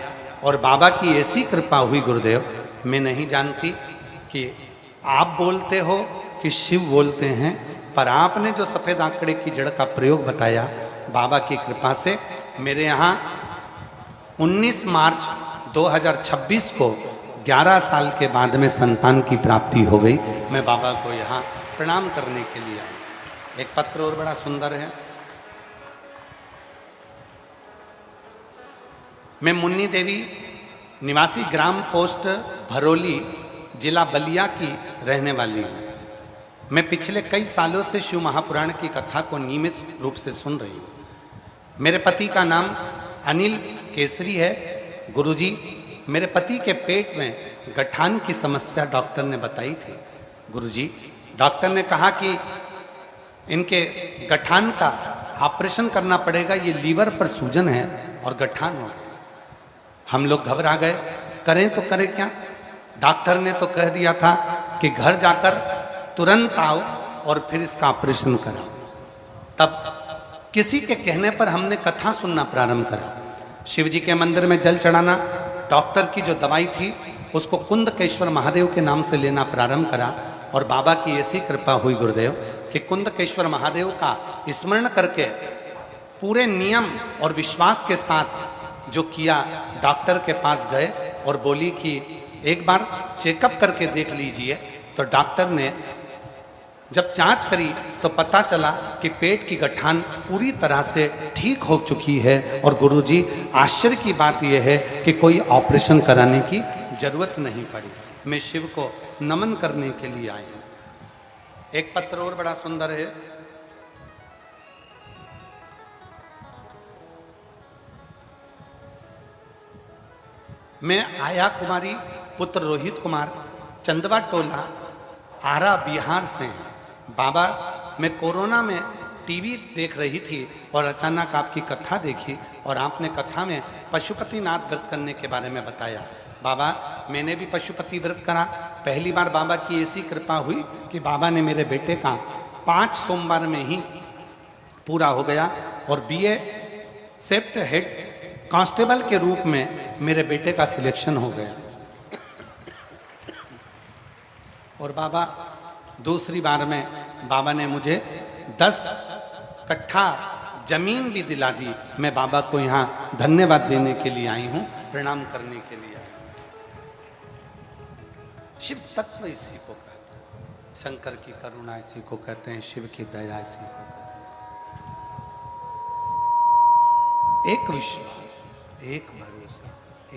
A: और बाबा की ऐसी कृपा हुई गुरुदेव, मैं नहीं जानती कि आप बोलते हो कि शिव बोलते हैं, पर आपने जो सफ़ेद आंकड़े की जड़ का प्रयोग बताया, बाबा की कृपा से मेरे यहाँ 19 मार्च 2026 को 11 साल के बाद में संतान की प्राप्ति हो गई। मैं बाबा को यहाँ प्रणाम करने के लिए आया। एक पत्र और बड़ा सुंदर है। मैं मुन्नी देवी, निवासी ग्राम पोस्ट भरोली, जिला बलिया की रहने वाली हूँ। मैं पिछले कई सालों से शिव महापुराण की कथा को नियमित रूप से सुन रही हूँ। मेरे पति का नाम अनिल केसरी है। गुरुजी, मेरे पति के पेट में गठान की समस्या डॉक्टर ने बताई थी। गुरुजी, डॉक्टर ने कहा कि इनके गठान का ऑपरेशन करना पड़ेगा, ये लीवर पर सूजन है और गठान हो गया। हम लोग घबरा गए, करें तो करें क्या। डॉक्टर ने तो कह दिया था कि घर जाकर तुरंत आओ और फिर इसका ऑपरेशन कराओ। तब किसी के कहने पर हमने कथा सुनना प्रारंभ करा। शिव जी के मंदिर में जल चढ़ाना, डॉक्टर की जो दवाई थी उसको कुंदकेश्वर महादेव के नाम से लेना प्रारंभ करा। और बाबा की ऐसी कृपा हुई गुरुदेव कि कुंदकेश्वर महादेव का स्मरण करके पूरे नियम और विश्वास के साथ जो किया, डॉक्टर के पास गए और बोली कि एक बार चेकअप करके देख लीजिए। तो डॉक्टर ने जब जांच करी तो पता चला कि पेट की गठान पूरी तरह से ठीक हो चुकी है। और गुरुजी, आश्चर्य की बात यह है कि कोई ऑपरेशन कराने की जरूरत नहीं पड़ी। मैं शिव को नमन करने के लिए आई हूँ। एक पत्र और बड़ा सुंदर है। मैं आया कुमारी पुत्र रोहित कुमार, चंदवा टोला, आरा, बिहार से हैं। बाबा, मैं कोरोना में टीवी देख रही थी और अचानक आपकी कथा देखी और आपने कथा में पशुपतिनाथ व्रत करने के बारे में बताया। बाबा, मैंने भी पशुपति व्रत करा। पहली बार बाबा की ऐसी कृपा हुई कि बाबा ने मेरे बेटे का 5 सोमवार में ही पूरा हो गया और BA सेफ्ट हेड कांस्टेबल के रूप में मेरे बेटे का सिलेक्शन हो गया। और बाबा, दूसरी बार में बाबा ने मुझे 10 कट्ठा जमीन भी दिला दी। मैं बाबा को यहाँ धन्यवाद देने के लिए आई हूँ, प्रणाम करने के लिए आई हूँ। शिव तत्व इसी को कहते हैं, शंकर की करुणा इसी को कहते हैं, शिव की दया इसी को कहते हैं। एक विश्वास, एक भरोसा,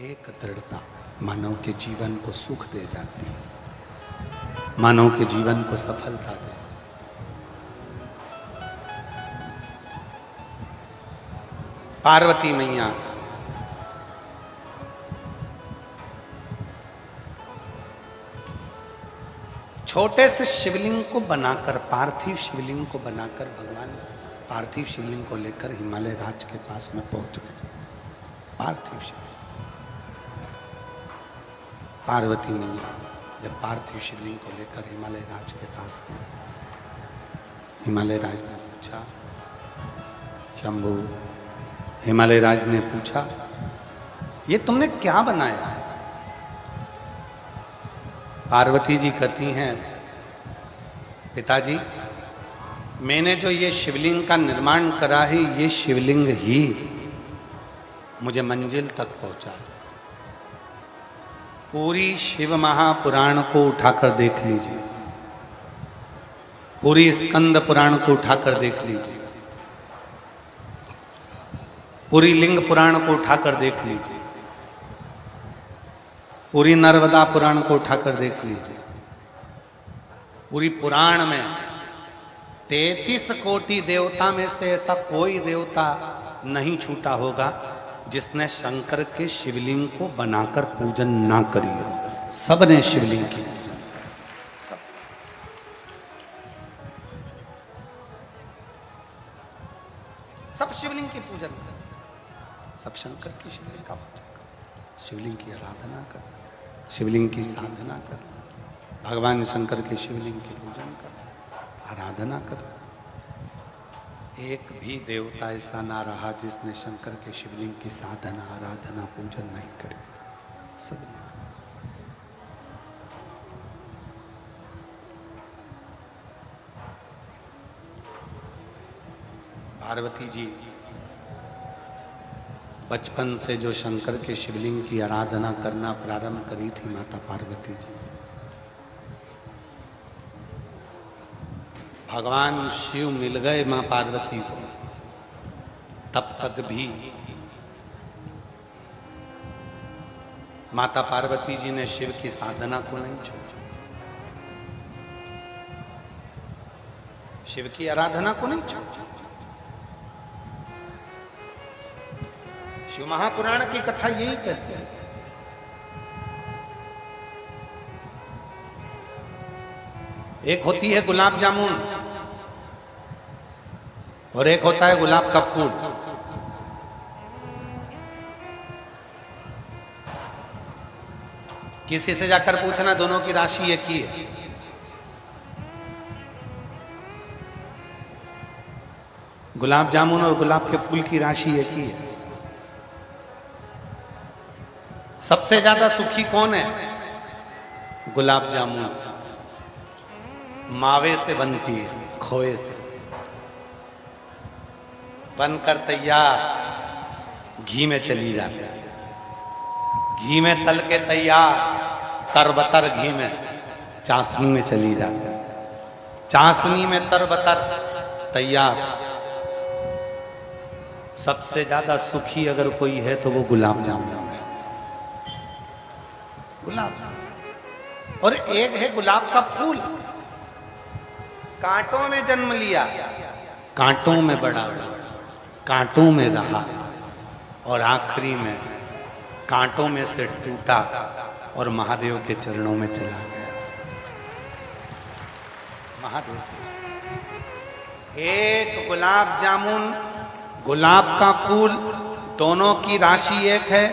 A: एक दृढ़ता मानव के जीवन को सुख दे जाती है, मानव के जीवन को सफलता दे। पार्वती मैया छोटे से शिवलिंग को बनाकर, पार्थिव शिवलिंग को बनाकर भगवान पार्थिव शिवलिंग को लेकर हिमालय राज के पास में पहुंच गए। पार्थिव शिवलिंग, पार्वती मैया जब पार्थिव शिवलिंग को लेकर हिमालय राज के पास गए, हिमालय राज ने पूछा, शंभू, हिमालय राज ने पूछा, ये तुमने क्या बनाया है? पार्वती जी कहती हैं, पिताजी, मैंने जो ये शिवलिंग का निर्माण करा है, ये शिवलिंग ही मुझे मंजिल तक पहुंचा। पूरी शिव महापुराण को उठाकर देख लीजिए, पूरी स्कंद पुराण को उठाकर देख लीजिए, पूरी लिंग पुराण को उठाकर देख लीजिए, पूरी नर्मदा पुराण को उठाकर देख लीजिए। पूरी पुराण में 33 कोटि देवता में से ऐसा कोई देवता नहीं छूटा होगा जिसने शंकर के शिवलिंग को बनाकर पूजन ना करी हो। सबने शिवलिंग की पूजन, सब शिवलिंग की पूजन कर, सब शंकर की शिवलिंग का पूजन कर, शिवलिंग की आराधना कर, शिवलिंग की साधना कर, भगवान शंकर के शिवलिंग की पूजन कर, आराधना कर। एक भी देवता ऐसा ना रहा जिसने शंकर के शिवलिंग की साधना, आराधना, पूजन नहीं करे। सब पार्वती जी बचपन से जो शंकर के शिवलिंग की आराधना करना प्रारंभ करी थी माता पार्वती जी, भगवान शिव मिल गए मां पार्वती को, तब तक भी माता पार्वती जी ने शिव की साधना को नहीं छोड़ा, शिव की आराधना को नहीं छोड़ा। शिव महापुराण की कथा यही कहती है। एक होती है गुलाब जामुन और एक होता है गुलाब का फूल। किसी से जाकर पूछना, दोनों की राशि एक ही है। गुलाब जामुन और गुलाब के फूल की राशि एक ही है। सबसे ज्यादा सुखी कौन है? गुलाब जामुन। मावे से बनती है, खोए से बनकर तैयार घी में चली जाती है, घी में तल के तैयार तरबतर घी में चाशनी में चली जाती है, चाशनी में तरबतर तैयार। सबसे ज्यादा सुखी अगर कोई है तो वो गुलाब जामुन है, गुलाब जामुन। और एक है गुलाब का फूल, कांटों में जन्म लिया, कांटों में बड़ा, कांटों में रहा और आखिरी में कांटों में से टूटा और महादेव के चरणों में चला गया। महादेव एक गुलाब जामुन, गुलाब का फूल, दोनों की राशि एक है।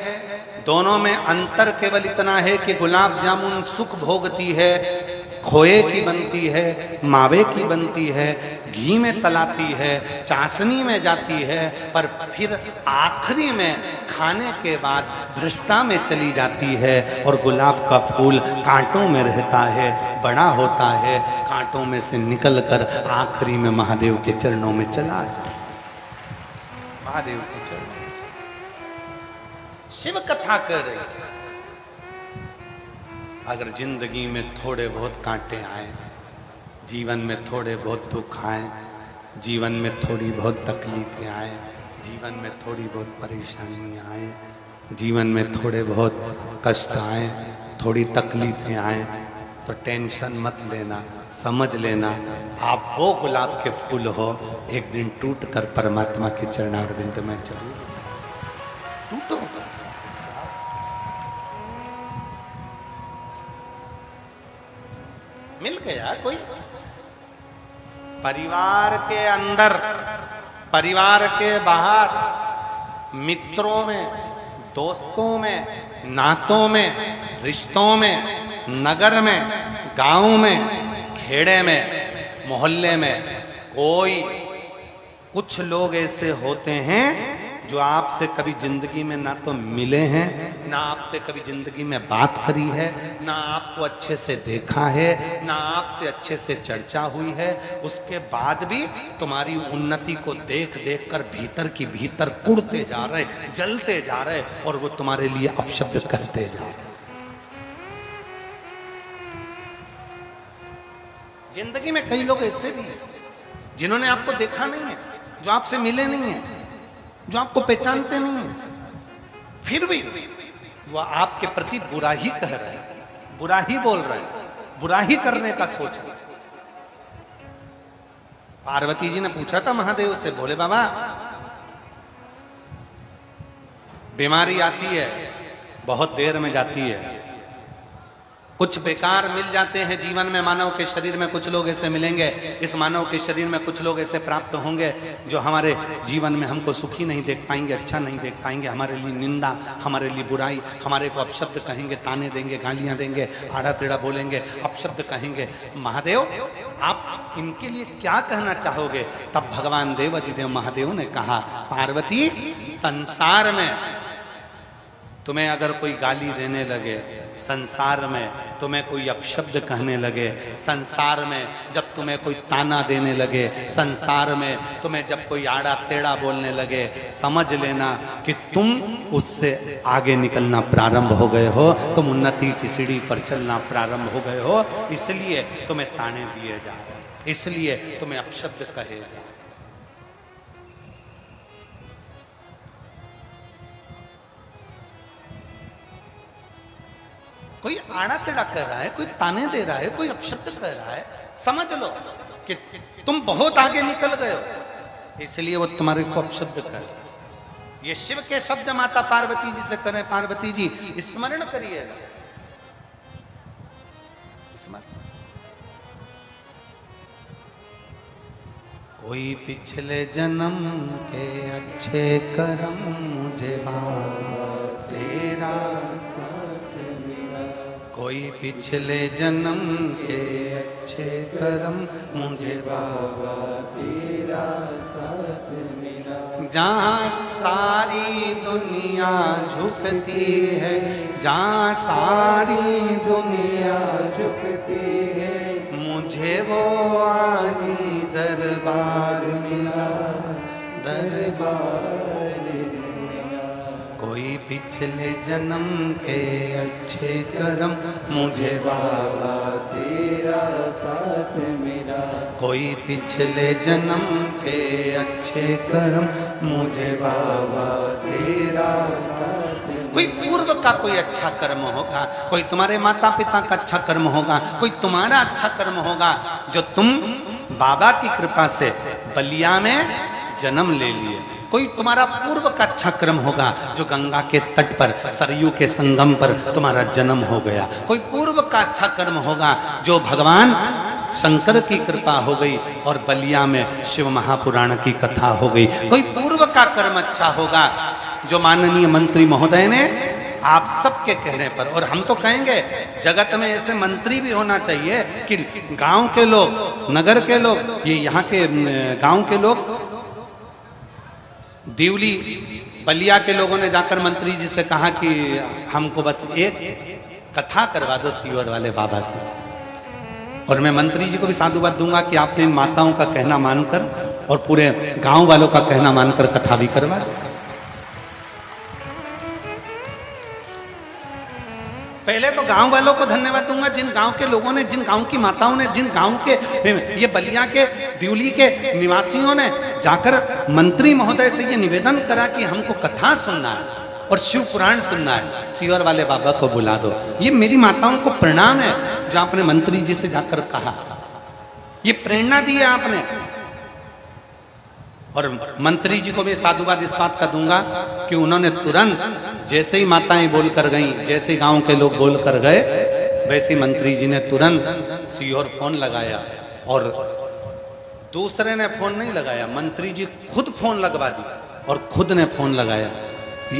A: दोनों में अंतर केवल इतना है कि गुलाब जामुन सुख भोगती है, खोए की बनती है, मावे की बनती है, घी में तलाती है, चाशनी में जाती है, पर फिर आखिरी में खाने के बाद भ्रष्टा में चली जाती है। और गुलाब का फूल कांटों में रहता है, बड़ा होता है, कांटों में से निकलकर आखिरी में महादेव के चरणों में चला जाए। महादेव के चरणों में शिव कथा कर रही है। अगर जिंदगी में थोड़े बहुत कांटे आए, जीवन में थोड़े बहुत दुख आए, जीवन में थोड़ी बहुत तकलीफें आए, जीवन में थोड़ी बहुत परेशानी आए, जीवन में थोड़े बहुत कष्ट आए, थोड़ी तकलीफें आए, तो टेंशन मत लेना, समझ लेना आप वो गुलाब के फूल हो, एक दिन टूट कर परमात्मा के चरणारविंद में जरूर टूटो। मिल गया कोई परिवार के अंदर, परिवार के बाहर, मित्रों में, दोस्तों में, नातों में, रिश्तों में, नगर में, गांव में, खेड़े में, मोहल्ले में, कोई कुछ लोग ऐसे होते हैं जो आपसे कभी जिंदगी में ना तो मिले हैं, ना आपसे कभी जिंदगी में बात करी है, ना आपको अच्छे से देखा है, ना आपसे अच्छे से चर्चा हुई है, उसके बाद भी तुम्हारी उन्नति को देख देख कर भीतर की भीतर कुड़ते जा रहे, जलते जा रहे, और वो तुम्हारे लिए अपशब्द करते जा रहे। जिंदगी में कई लोग ऐसे भी हैं जिन्होंने आपको देखा नहीं है, जो आपसे मिले नहीं है, जो आपको पहचानते नहीं है, फिर भी वो आपके प्रति बुरा ही कह रहे हैं, बुरा ही बोल रहे हैं, बुरा ही करने का सोच रहे हैं। पार्वती जी ने पूछा था महादेव से, बोले बाबा बीमारी आती है, बहुत देर में जाती है, कुछ बेकार मिल जाते हैं जीवन में, मानव के शरीर में कुछ लोग ऐसे मिलेंगे, इस मानव के शरीर में कुछ लोग ऐसे प्राप्त होंगे जो हमारे जीवन में हमको सुखी नहीं देख पाएंगे, अच्छा नहीं देख पाएंगे, हमारे लिए निंदा, हमारे लिए बुराई, हमारे को अपशब्द कहेंगे, ताने देंगे, गालियां देंगे, आड़ा टेढ़ा बोलेंगे, अपशब्द कहेंगे। महादेव आप इनके लिए क्या कहना चाहोगे? तब भगवान देवाधिदेव महादेव ने कहा, पार्वती संसार में तुम्हें अगर कोई गाली देने लगे, संसार में तुम्हें कोई अपशब्द कहने लगे, संसार में जब तुम्हें कोई ताना देने लगे, संसार में तुम्हें जब कोई आड़ा टेढ़ा बोलने लगे, समझ लेना कि तुम उससे आगे निकलना प्रारंभ हो गए हो, तुम उन्नति की सीढ़ी पर चलना प्रारंभ हो गए हो, इसलिए तुम्हें ताने दिए जा रहे, इसलिए तुम्हें अपशब्द कहे जा रहे। कोई आड़ा टेढ़ा कह रहा है, कोई ताने दे रहा है, कोई अपशब्द कह रहा है, समझ लो कि तुम बहुत आगे निकल गए हो, इसलिए वो तुम्हारे को अपशब्द कर। ये शिव के शब्द माता पार्वती जी से करें, पार्वती जी स्मरण करिएगा, कोई पिछले जन्म के अच्छे कर्म मुझे बाबा तेरा साथ मिला, कोई पिछले जन्म के अच्छे कर्म मुझे बाबा तेरा साथ मिला, जहाँ सारी दुनिया झुकती है, जहाँ सारी दुनिया झुकती है, मुझे वो आली दरबार मिला, दरबार मिला, कोई पिछले जन्म के अच्छे कर्म मुझे बाबा तेरा साथ मिला, कोई पिछले जन्म के अच्छे कर्म मुझे बाबा तेरा साथ। कोई पूर्व का कोई अच्छा कर्म होगा, कोई तुम्हारे माता पिता का अच्छा कर्म होगा, कोई तुम्हारा अच्छा कर्म होगा जो तुम बाबा की कृपा से बलिया में जन्म ले लिए, कोई तुम्हारा पूर्व का अच्छा कर्म होगा जो गंगा के तट पर सरयू के संगम पर तुम्हारा जन्म हो गया, कोई पूर्व का अच्छा कर्म होगा जो भगवान शंकर की कृपा हो गई और बलिया में शिव महापुराण की कथा हो गई, कोई पूर्व का कर्म अच्छा होगा जो माननीय मंत्री महोदय ने आप सबके कहने पर, और हम तो कहेंगे जगत में ऐसे मंत्री भी होना चाहिए कि गांव के लोग, नगर के लोग, ये यहाँ के गांव के लोग, दिवली बलिया के लोगों ने जाकर मंत्री जी से कहा कि हमको बस एक कथा करवा दो सीवर वाले बाबा की, और मैं मंत्री जी को भी साधुवाद दूंगा कि आपने इन माताओं का कहना मानकर और पूरे गांव वालों का कहना मानकर कथा भी करवा दी। पहले तो गांव वालों को धन्यवाद दूंगा, जिन गांव के लोगों ने, जिन गांव की माताओं ने, जिन गांव के ये बलिया के दिवली के निवासियों ने जाकर मंत्री महोदय से ये निवेदन करा कि हमको कथा सुनना है और शिव पुराण सुनना है, सीवर वाले बाबा को बुला दो। ये मेरी माताओं को प्रणाम है जो आपने मंत्री जी से जाकर कहा, ये प्रेरणा दी है आपने। और मंत्री जी को भी साधुवाद इस बात का दूंगा कि उन्होंने तुरंत जैसे ही माताएं बोलकर गईं, जैसे ही गांव के लोग बोलकर गए, वैसे ही मंत्री जी ने तुरंत सीओर फोन लगाया, और दूसरे ने फोन नहीं लगाया, मंत्री जी खुद फोन लगवा दिया और खुद ने फोन लगाया।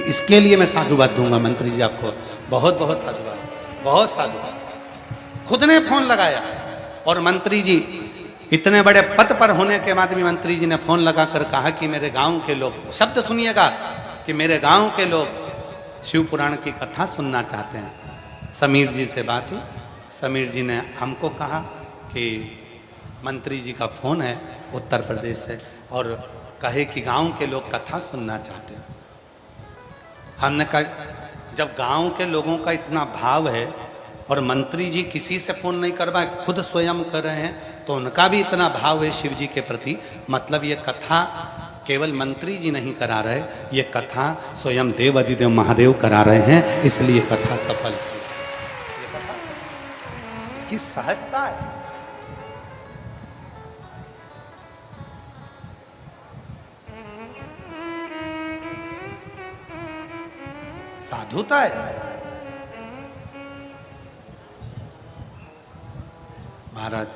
A: इसके लिए मैं साधुवाद दूंगा मंत्री जी, आपको बहुत बहुत साधुवाद, बहुत साधुवाद। खुद ने फोन लगाया और मंत्री जी इतने बड़े पद पर होने के बाद भी मंत्री जी ने फोन लगाकर कहा कि मेरे गांव के लोग, शब्द सुनिएगा, कि मेरे गांव के लोग शिव पुराण की कथा सुनना चाहते हैं। समीर जी से बात हुई, समीर जी ने हमको कहा कि मंत्री जी का फोन है उत्तर प्रदेश से और कहे कि गांव के लोग कथा सुनना चाहते हैं। हमने कहा जब गांव के लोगों का इतना भाव है और मंत्री जी किसी से फोन नहीं करवाए, खुद स्वयं कर रहे हैं, तो उनका भी इतना भाव है शिव जी के प्रति, मतलब ये कथा केवल मंत्री जी नहीं करा रहे, ये कथा स्वयं देव अधिदेव महादेव करा रहे हैं, इसलिए कथा सफल हुई। इसकी सहजता है। साधुता है। महाराज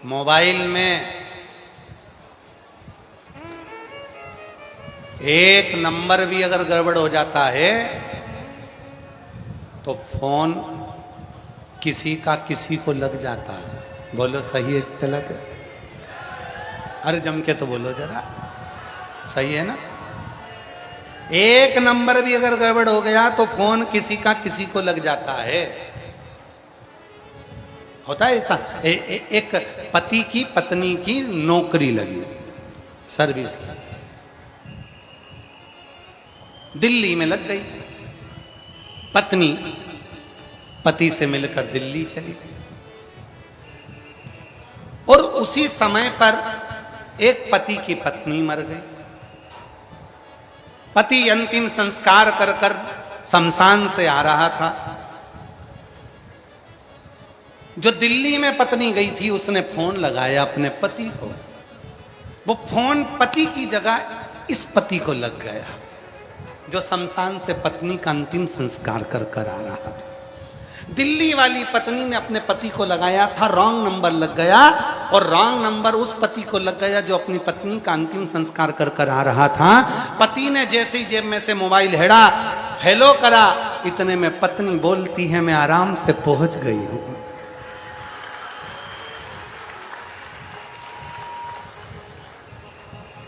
A: मोबाइल में एक नंबर भी अगर गड़बड़ हो जाता है तो फोन किसी का किसी को लग जाता है। बोलो सही है कि गलत है? अरे जम के तो बोलो जरा, सही है ना? एक नंबर भी अगर गड़बड़ हो गया तो फोन किसी का किसी को लग जाता है। होता है ऐसा। एक पति की पत्नी की नौकरी लगी, सर्विस दिल्ली में लग गई। पत्नी पति से मिलकर दिल्ली चली गई और उसी समय पर एक पति की पत्नी मर गई। पति अंतिम संस्कार कर कर शमशान से आ रहा था। जो दिल्ली में पत्नी गई थी उसने फोन लगाया अपने पति को। वो फोन पति की जगह इस पति को लग गया जो शमशान से पत्नी का अंतिम संस्कार कर कर आ रहा था। दिल्ली वाली पत्नी ने अपने पति को लगाया था, रॉन्ग नंबर लग गया और रॉन्ग नंबर उस पति को लग गया जो अपनी पत्नी का अंतिम संस्कार कर कर आ रहा था। पति ने जैसे ही जेब में से मोबाइल हेड़ा, हेलो करा, इतने में पत्नी बोलती है मैं आराम से पहुंच गई हूं।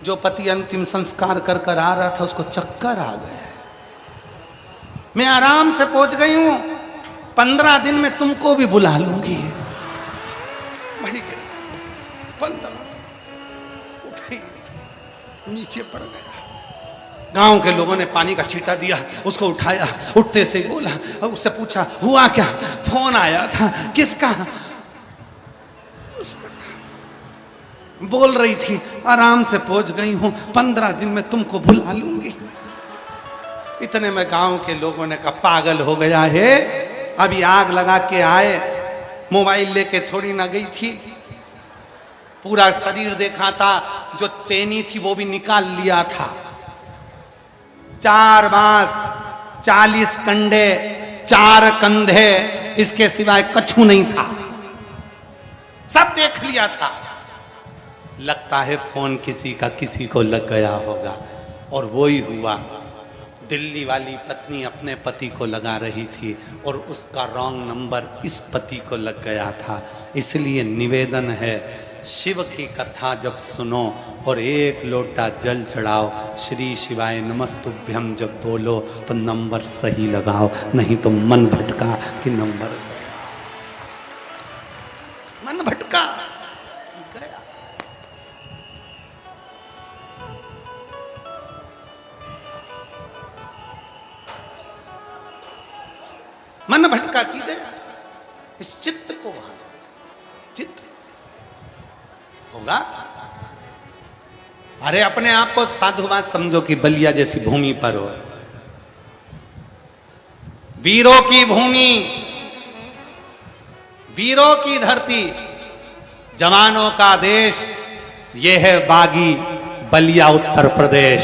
A: जो पति अंतिम संस्कार कर कर आ रहा था उसको चक्कर आ गया। मैं आराम से पहुंच गई हूं, 15 दिन में तुमको भी बुला लूंगी। भाई 15 उठाई नीचे पड़ गया। गांव के लोगों ने पानी का छींटा दिया, उसको उठाया, उठते से बोला, उससे पूछा हुआ क्या? फोन आया था। किसका? उसका। बोल रही थी आराम से पहुंच गई हूं, 15 दिन में तुमको बुला लूंगी। इतने में गांव के लोगों ने कहा पागल हो गया है, अभी आग लगा के आए, मोबाइल लेके थोड़ी ना गई थी। पूरा शरीर देखा था, जो पेनी थी वो भी निकाल लिया था। 4 बांस, 40 कंडे, 4 कंधे, इसके सिवाय कछु नहीं था। सब देख लिया था। लगता है फोन किसी का किसी को लग गया होगा और वो ही हुआ। दिल्ली वाली पत्नी अपने पति को लगा रही थी और उसका रॉन्ग नंबर इस पति को लग गया था। इसलिए निवेदन है, शिव की कथा जब सुनो और एक लोटा जल चढ़ाओ, श्री शिवाय नमस्तुभ्यम जब बोलो तो नंबर सही लगाओ, नहीं तो मन भटका कि नंबर मन भटका गया। मन भटका की गया। इस चित्त को चित्त होगा। अरे अपने आप को साधुवाद समझो कि बलिया जैसी भूमि पर हो, वीरों की भूमि, वीरों की धरती, जवानों का देश, यह है बागी बलिया उत्तर प्रदेश।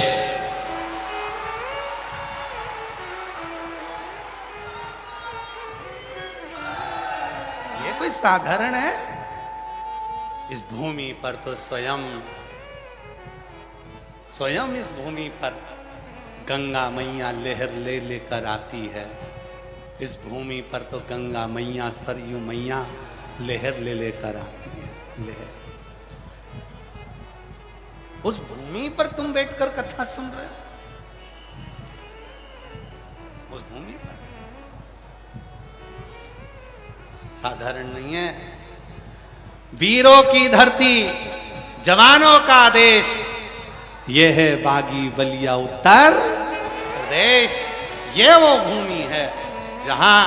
A: ये कोई साधारण है? इस भूमि पर तो स्वयं इस भूमि पर गंगा मैया लहर ले लेकर आती है। इस भूमि पर तो गंगा मैया, सरयू मैया लहर ले लेकर आती है, लहर। उस भूमि पर तुम बैठकर कथा सुन रहे हो, उस भूमि पर। साधारण नहीं है। वीरों की धरती, जवानों का देश, यह है बागी बलिया उत्तर प्रदेश। ये वो भूमि है जहां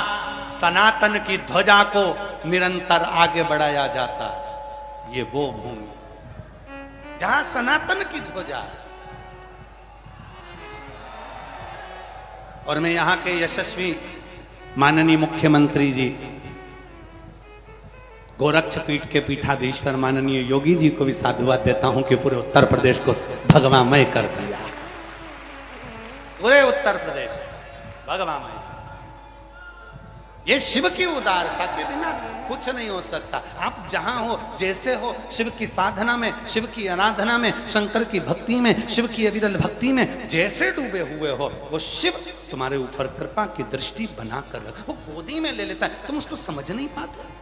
A: सनातन की ध्वजा को निरंतर आगे बढ़ाया जाता है। ये वो भूमि जहां सनातन की ध्वजा है। और मैं यहां के यशस्वी माननीय मुख्यमंत्री जी, गोरक्षपीठ के पीठाधीश्वर माननीय योगी जी को भी साधुवाद देता हूं कि पूरे उत्तर प्रदेश को भगवामय कर दिया। पूरे उत्तर प्रदेश भगवामय। ये शिव की उदारता के बिना कुछ नहीं हो सकता। आप जहां हो, जैसे हो, शिव की साधना में, शिव की आराधना में, शंकर की भक्ति में, शिव की अविरल भक्ति में जैसे डूबे हुए हो, वो शिव तुम्हारे ऊपर कृपा की दृष्टि बनाकर वो गोदी में ले लेता है। तुम उसको समझ नहीं पाते,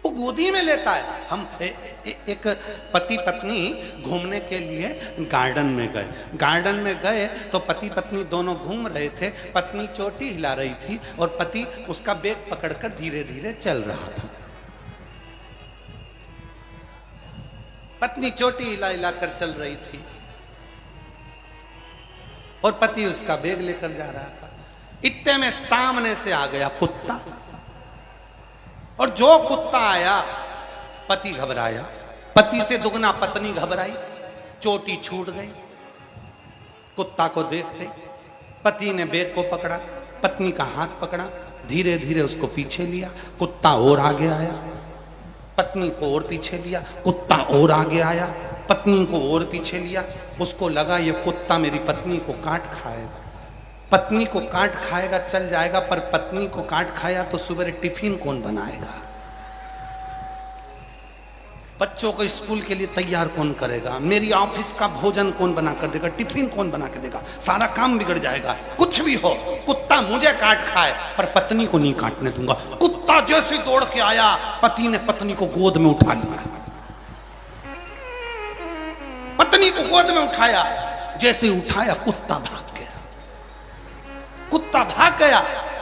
A: वो गोदी में लेता है। हम एक पति पत्नी घूमने के लिए गार्डन में गए। गार्डन में गए तो पति पत्नी दोनों घूम रहे थे। पत्नी चोटी हिला रही थी और पति उसका बैग पकड़कर धीरे धीरे चल रहा था। पत्नी चोटी हिला हिलाकर चल रही थी और पति उसका बैग लेकर जा रहा था। इतने में सामने से आ गया कुत्ता, और जो कुत्ता आया पति घबराया, पति से दुगना पत्नी घबराई, चोटी छूट गई। कुत्ता को देखते पति ने बैग को पकड़ा, पत्नी का हाथ पकड़ा, धीरे धीरे उसको पीछे लिया। कुत्ता और आगे आया, पत्नी को और पीछे लिया। कुत्ता और आगे आया, पत्नी को और पीछे लिया। उसको लगा ये कुत्ता मेरी पत्नी को काट खाएगा, पत्नी को काट खाएगा, चल जाएगा। पर पत्नी को काट खाया तो सुबह टिफिन कौन बनाएगा, बच्चों को स्कूल के लिए तैयार कौन करेगा, मेरी ऑफिस का भोजन कौन बना कर देगा, टिफिन कौन बना के देगा, सारा काम बिगड़ जाएगा। कुछ भी हो, कुत्ता मुझे काट खाए पर पत्नी को नहीं काटने दूंगा। कुत्ता जैसे दौड़ के आया, पति ने पत्नी को गोद में उठा लिया। पत्नी को गोद में उठाया, जैसे उठाया कुत्ता भाग गया। कुत्ता भाग गया,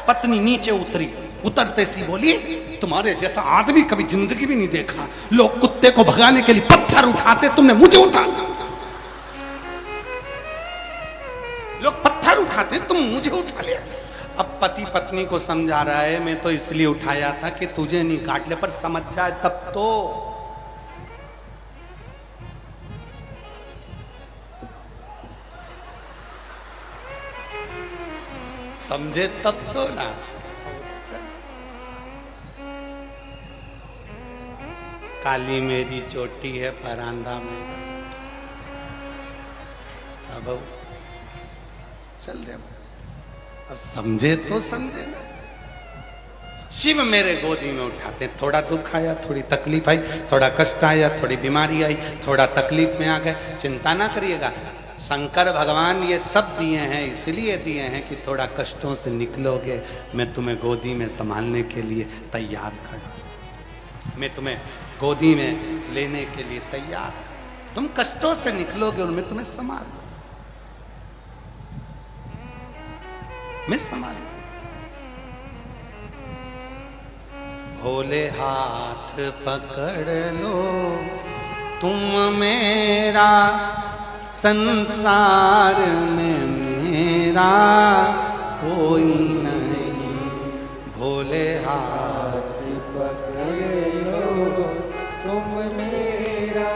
A: पत्नी नीचे उतरी, उतरते सी बोली तुम्हारे जैसा आदमी कभी जिंदगी भी नहीं देखा। लोग कुत्ते को भगाने के लिए पत्थर उठाते, तुमने मुझे उठा दिया। लोग पत्थर उठाते, तुम मुझे उठा लिया। अब पति पत्नी को समझा रहा है मैं तो इसलिए उठाया था कि तुझे नहीं काट ले, पर समझ जाए तब तो। समझे तब तो ना। काली मेरी चोटी है परांदा में, अब चल दे। अब समझे तो समझे। शिव मेरे गोदी में उठाते, थोड़ा दुख आया, थोड़ी तकलीफ आई, थोड़ा कष्ट आया, थोड़ी बीमारी आई, थोड़ा तकलीफ में आ गए, चिंता ना करिएगा। शंकर भगवान ये सब दिए हैं, इसलिए दिए हैं कि थोड़ा कष्टों से निकलोगे, मैं तुम्हें गोदी में संभालने के लिए तैयार खड़ा, मैं तुम्हें गोदी में लेने के लिए तैयार। तुम कष्टों से निकलोगे और मैं तुम्हें संभाल, मैं संभाल। भोले हाथ पकड़ लो तुम मेरा, संसार में मेरा कोई नहीं। भोले हाथ
B: पकड़ लो तुम मेरा,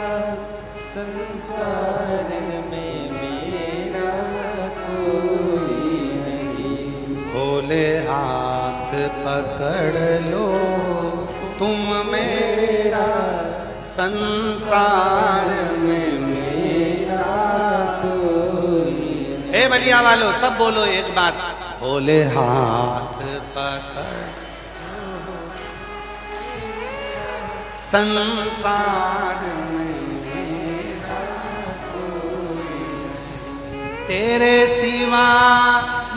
B: संसार में मेरा कोई नहीं।
A: भोले हाथ पकड़ लो तुम मेरा, संसार में मेरा कोई नहीं। ए बलिया वालों सब बोलो एक बात, भोले हाथ पकड़ संसार में मेरा कोई नहीं। तेरे सिवा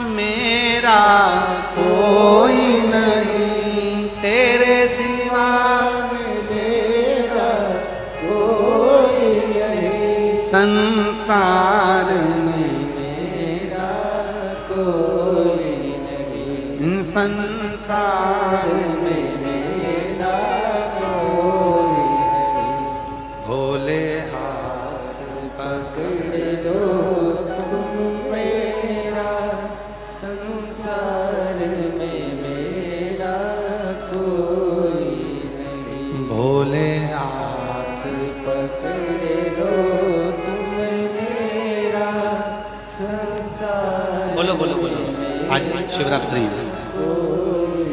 A: मेरा कोई नहीं, तेरे सिवा संसार में
B: मेरा कोई नहीं,
A: संसार
B: में मेरा कोई नहीं।
A: भोले हाथ
B: पकड़ लो तुम मेरा, संसार में मेरा कोई नहीं।
A: भोले हाथ
B: पकड़ लो तुम मेरा, संसार
A: बोलो बोलो बोलो। आज शिवरात्रि है।
B: कोई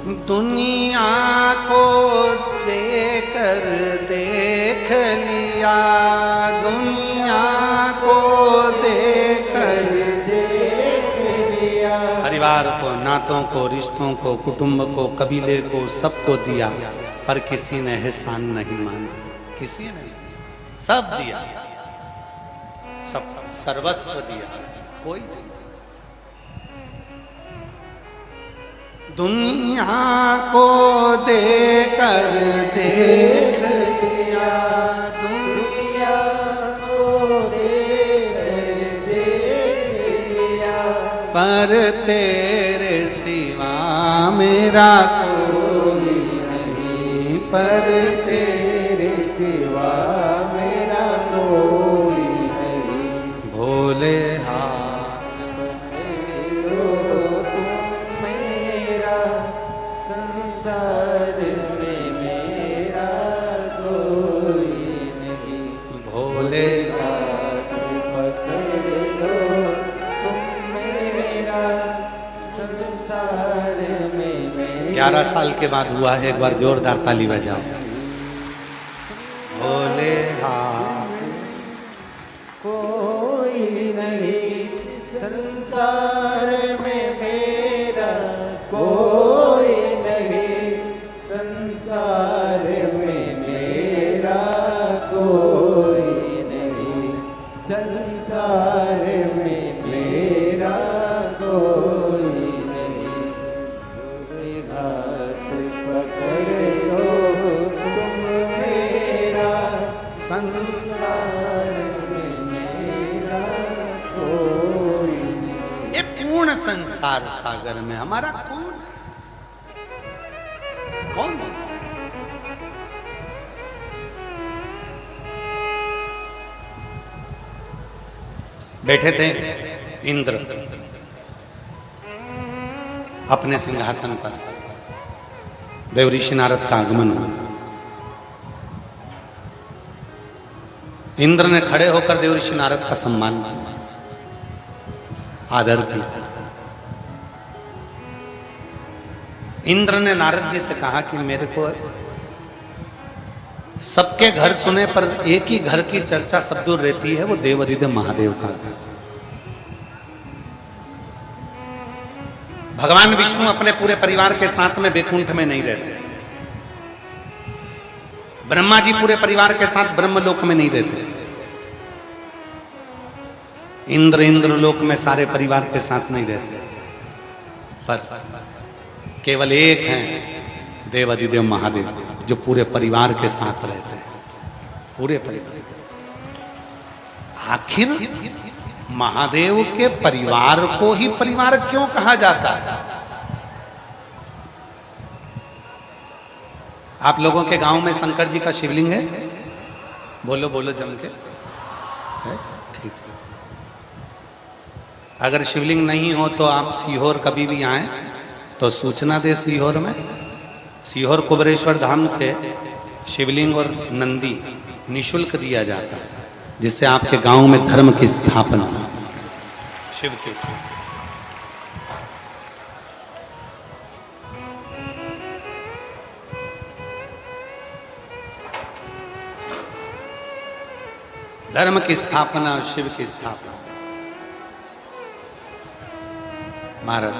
B: नहीं।
A: दुनिया को देकर देख लिया, दुनिया को देकर
B: देख लिया,
A: परिवार को, नातों को, रिश्तों को, कुटुंब को, कबीले को, सबको दिया, पर किसी ने एहसान नहीं माना। किसी ने सब दिया, सब सर्वस्व दिया, कोई नहीं। दुनिया को देकर देख लिया, दुनिया
B: को देख लिया,
A: पर तेरे सिवा मेरा कोई नहीं, पर
B: तेरे सिवा मेरा कोई नहीं।
A: भोले हाथ
B: पकड़ लो तुम मेरा, संसार में मेरा कोई नहीं।
A: भोले
B: हाथ पकड़ लो तुम मेरा, संसार में मेरा
A: 11 साल के बाद हुआ है। एक बार जोरदार ताली बजाओ। भोले हाथ
B: कोई नहीं, संसार में मेरा कोई नहीं, संसार में मेरा कोई नहीं, संसार में मेरा कोई नहीं। भोले हाथ पकड़ लो तुम मेरा, संसार में मेरा कोई नहीं।
A: ये पूर्ण संसार सागर में हमारा कौन कौन बैठे थे इंद्र अपने सिंहासन पर। देवऋषि नारद का आगमन हुआ। इंद्र ने खड़े होकर देवऋषि नारद का सम्मान किया, आदर किया। इंद्र ने नारद जी से कहा कि मेरे को सबके घर सुने पर एक ही घर की चर्चा सब दूर रहती है, वो देवाधिदेव महादेव का घर। भगवान विष्णु अपने पूरे परिवार के साथ में वैकुंठ में नहीं रहते। ब्रह्मा जी पूरे परिवार के साथ ब्रह्मलोक में नहीं रहते। इंद्रलोक में सारे परिवार के साथ नहीं रहते, पर केवल एक हैं देवाधिदेव महादेव जो पूरे परिवार के साथ रहते हैं, पूरे परिवार। आखिर महादेव के परिवार को ही परिवार क्यों कहा जाता है? आप लोगों के गांव में शंकर जी का शिवलिंग है? बोलो बोलो जम के। है? ठीक है। अगर शिवलिंग नहीं हो तो आप सीहोर कभी भी आए तो सूचना दे। सीहोर में, सीहोर कुबरेश्वर धाम से शिवलिंग और नंदी निशुल्क दिया जाता है, जिससे आपके गांव में धर्म की स्थापना हो, शिव की। धर्म की स्थापना, शिव की स्थापना। महाराज,